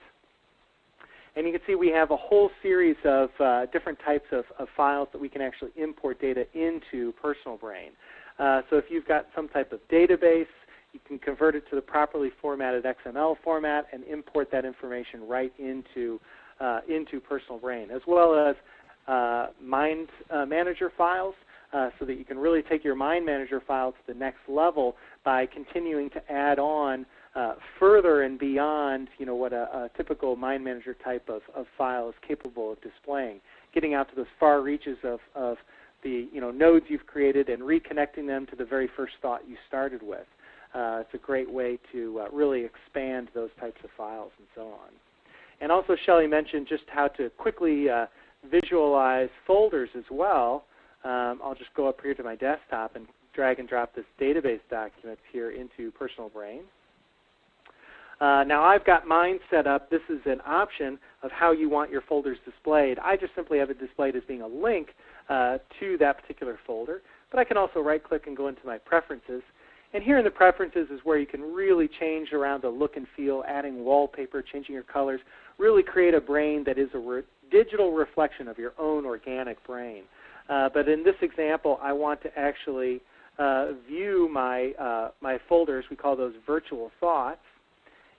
And you can see we have a whole series of different types of files that we can actually import data into Personal Brain. So if you've got some type of database, you can convert it to the properly formatted XML format and import that information right into Personal Brain, as well as Mind Manager files, so that you can really take your Mind Manager file to the next level by continuing to add on further and beyond what a typical Mind Manager type of file is capable of displaying, getting out to those far reaches of the nodes you've created and reconnecting them to the very first thought you started with. It's a great way to really expand those types of files and so on. And also, Shelley mentioned just how to quickly visualize folders as well. I'll just go up here to my desktop and drag and drop this database document here into Personal Brain. Now, I've got mine set up. This is an option of how you want your folders displayed. I just simply have it displayed as being a link to that particular folder. But I can also right-click and go into my preferences. And here in the preferences is where you can really change around the look and feel, adding wallpaper, changing your colors, really create a brain that is a digital reflection of your own organic brain. But in this example, I want to actually view my folders. We call those virtual thoughts.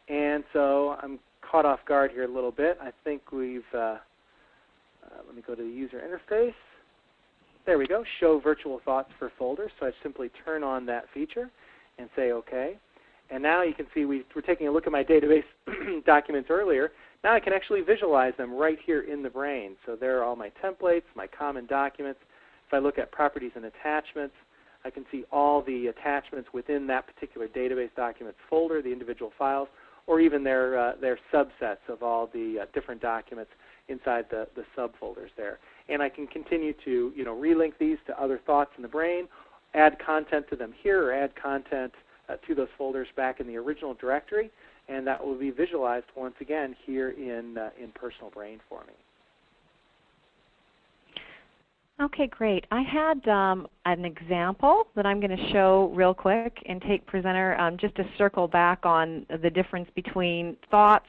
And so I'm caught off guard here a little bit. I think we've, let me go to the user interface. There we go, show virtual thoughts for folders. So I simply turn on that feature and say OK. And now you can see we're taking a look at my database documents earlier. Now I can actually visualize them right here in the brain. So there are all my templates, my common documents. If I look at properties and attachments, I can see all the attachments within that particular database documents folder, the individual files, or even their subsets of all the different documents inside the subfolders there. And I can continue to relink these to other thoughts in the brain, add content to them here, or add content to those folders back in the original directory, and that will be visualized once again here in Personal Brain for me. Okay, great. I had an example that I'm going to show real quick and take presenter just to circle back on the difference between thoughts,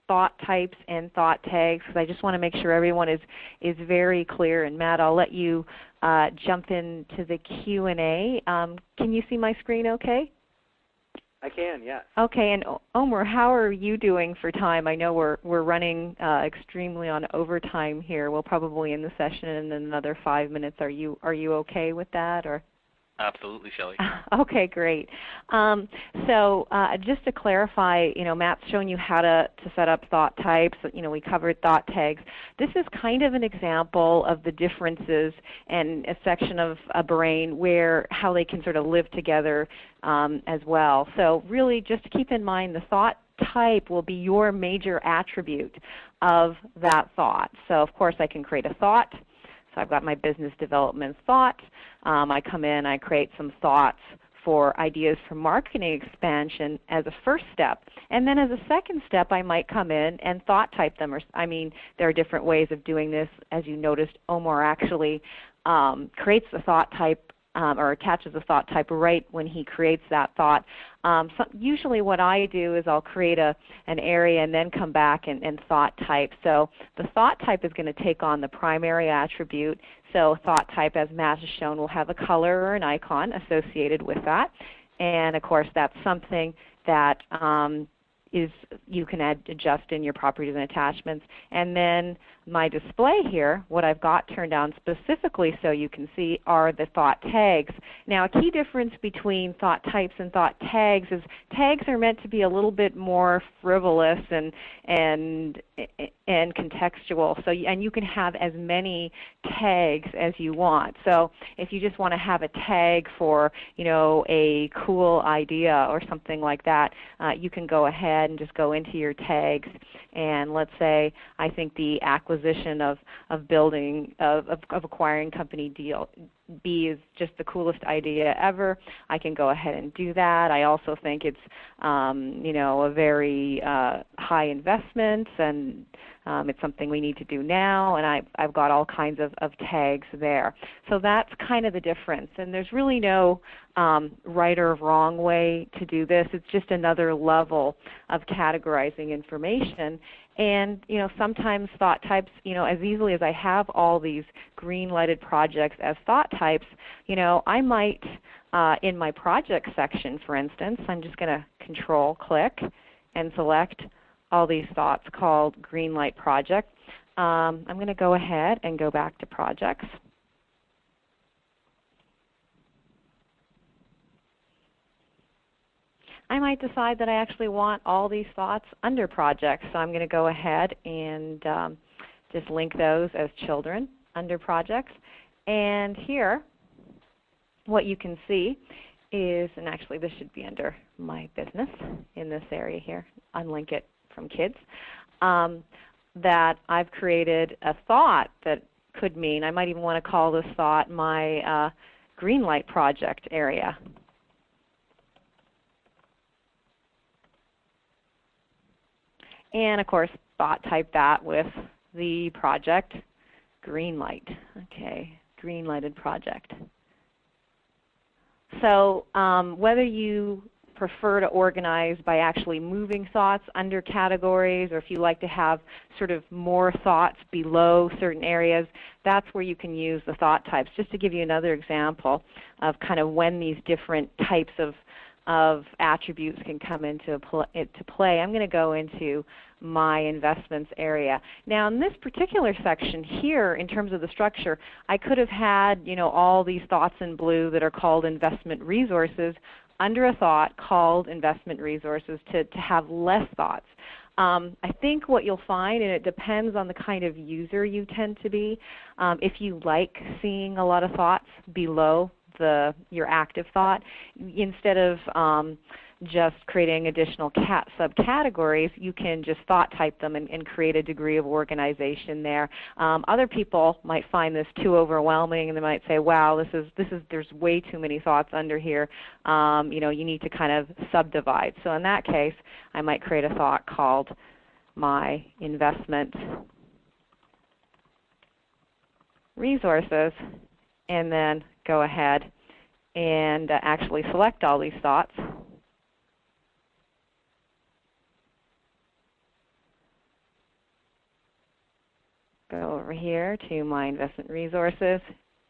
thought types, and thought tags, because I just want to make sure everyone is very clear. And Matt, I'll let you jump into the Q&A. Can you see my screen okay? I can, yes. Okay, and Omer, how are you doing for time? I know we're running extremely on overtime here. We'll probably end the session in another 5 minutes. Are you okay with that, or? Absolutely, Shelley. Okay, great. So just to clarify, Matt's shown you how to set up thought types. We covered thought tags. This is kind of an example of the differences and a section of a brain where how they can sort of live together as well. So really just keep in mind the thought type will be your major attribute of that thought. So of course I can create a thought. So I've got my business development thought. I come in, I create some thoughts for ideas for marketing expansion as a first step. And then as a second step, I might come in and thought type them. There are different ways of doing this. As you noticed, Omer actually creates the thought type or attaches a thought type right when he creates that thought. Usually what I do is I'll create an area and then come back and thought type. So the thought type is going to take on the primary attribute. So thought type, as Matt has shown, will have a color or an icon associated with that. And of course that's something that you can adjust in your properties and attachments. And then my display here, what I've got turned on specifically so you can see, are the thought tags. Now a key difference between thought types and thought tags is tags are meant to be a little bit more frivolous and contextual. So and you can have as many tags as you want. So if you just want to have a tag for a cool idea or something like that, you can go ahead and just go into your tags, and let's say I think the acquisition of acquiring company deal B is just the coolest idea ever. I can go ahead and do that. I also think it's a very high investment, and it's something we need to do now, and I've got all kinds of tags there. So that's kind of the difference, and there's really no right or wrong way to do this. It's just another level of categorizing information. And sometimes thought types, as easily as I have all these green lighted projects as thought types, I might, in my project section, for instance, I'm just going to control click and select all these thoughts called green light project. I'm going to go ahead and go back to projects. I might decide that I actually want all these thoughts under projects, so I'm going to go ahead and just link those as children under projects. And here, what you can see is, and actually this should be under my business in this area here, unlink it from kids, that I've created a thought that could mean, I might even want to call this thought my green light project area. And of course, thought type that with the project green light. Okay, green lighted project. So whether you prefer to organize by actually moving thoughts under categories, or if you like to have sort of more thoughts below certain areas, that's where you can use the thought types. Just to give you another example of kind of when these different types of attributes can come into play, I'm going to go into my investments area. Now in this particular section here, in terms of the structure, I could have had all these thoughts in blue that are called investment resources under a thought called investment resources to have less thoughts. I think what you'll find, and it depends on the kind of user you tend to be, if you like seeing a lot of thoughts below your active thought, instead of just creating additional subcategories, you can just thought type them and create a degree of organization there. Other people might find this too overwhelming, and they might say, "Wow, there's way too many thoughts under here. You need to kind of subdivide." So in that case, I might create a thought called my investment resources, and then go ahead and actually select all these thoughts. Go over here to my investment resources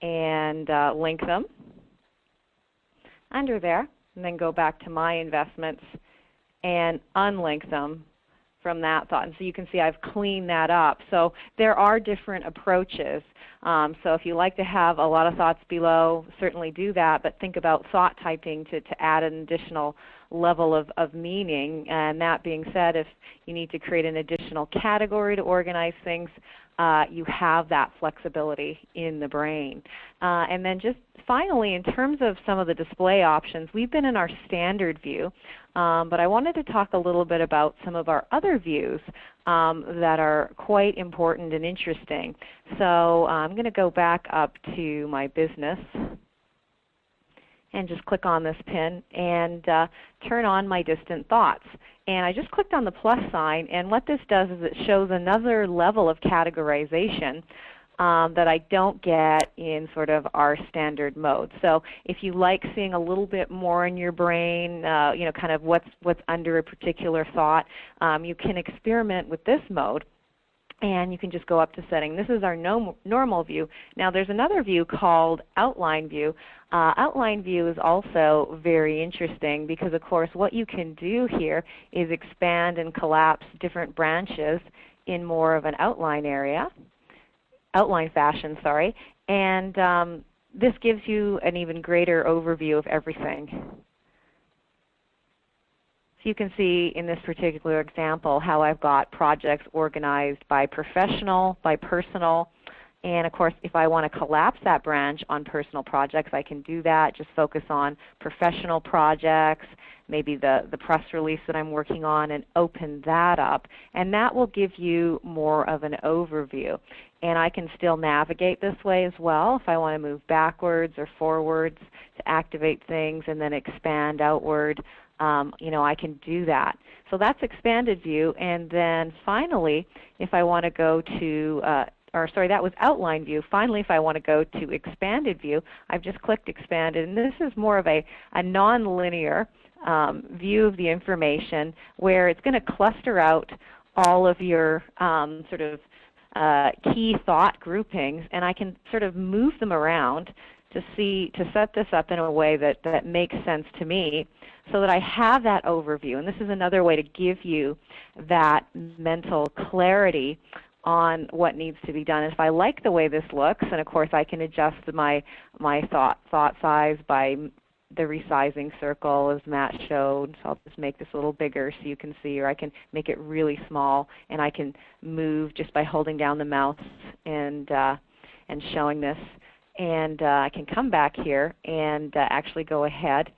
and link them under there, and then go back to my investments and unlink them from that thought. And so you can see I've cleaned that up. So there are different approaches. So if you like to have a lot of thoughts below, certainly do that, but think about thought typing to add an additional level of meaning. And that being said, if you need to create an additional category to organize things, you have that flexibility in the brain. And then just finally, in terms of some of the display options, we've been in our standard view, but I wanted to talk a little bit about some of our other views that are quite important and interesting. So I'm going to go back up to my business and just click on this pin and turn on my distant thoughts. And I just clicked on the plus sign, and what this does is it shows another level of categorization that I don't get in sort of our standard mode. So if you like seeing a little bit more in your brain, kind of what's under a particular thought, you can experiment with this mode. And you can just go up to setting. This is our normal view. Now there's another view called outline view. Outline view is also very interesting because, of course, what you can do here is expand and collapse different branches in more of an outline fashion, sorry. And this gives you an even greater overview of everything. You can see in this particular example how I've got projects organized by professional, by personal, and of course if I want to collapse that branch on personal projects, I can do that. Just focus on professional projects, maybe the press release that I'm working on, and open that up. And that will give you more of an overview. And I can still navigate this way as well if I want to move backwards or forwards to activate things and then expand outward. I can do that. So that's expanded view. And then finally, if I want to go to, that was outline view. Finally, if I want to go to expanded view, I've just clicked expanded. And this is more of a nonlinear view of the information where it's going to cluster out all of your key thought groupings, and I can sort of move them around to set this up in a way that makes sense to me so that I have that overview. And this is another way to give you that mental clarity on what needs to be done. And if I like the way this looks, and of course I can adjust my thought size by the resizing circle as Matt showed. So I'll just make this a little bigger so you can see, or I can make it really small, and I can move just by holding down the mouse and showing this. And I can come back here and actually go ahead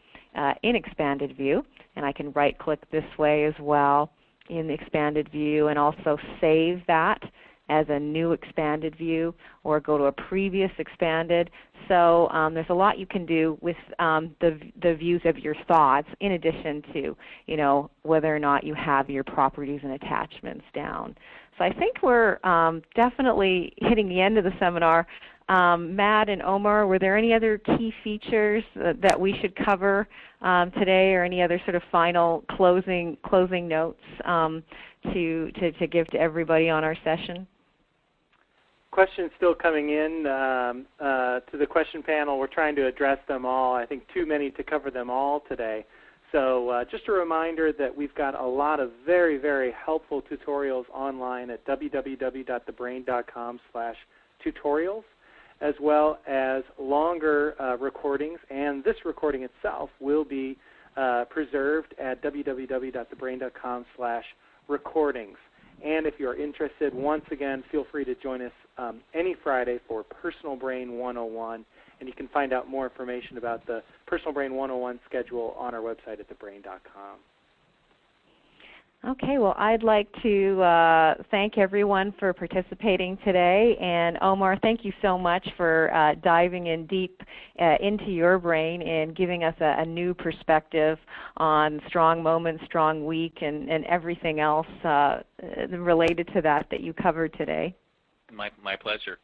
in expanded view, and I can right click this way as well in the expanded view and also save that as a new expanded view or go to a previous expanded. So there's a lot you can do with the views of your thoughts in addition to whether or not you have your properties and attachments down. So I think we're definitely hitting the end of the seminar. Matt and Omer, were there any other key features that we should cover today, or any other sort of final closing notes to give to everybody on our session? Questions still coming in to the question panel. We're trying to address them all. I think too many to cover them all today. So just a reminder that we've got a lot of very, very helpful tutorials online at www.thebrain.com/tutorials. as well as longer recordings, and this recording itself will be preserved at www.thebrain.com/recordings. And if you're interested, once again, feel free to join us any Friday for Personal Brain 101. And you can find out more information about the Personal Brain 101 schedule on our website at TheBrain.com. Okay, well, I'd like to thank everyone for participating today. And Omer, thank you so much for diving in deep into your brain and giving us a new perspective on strong moment, strong week, and everything else related to that you covered today. My pleasure.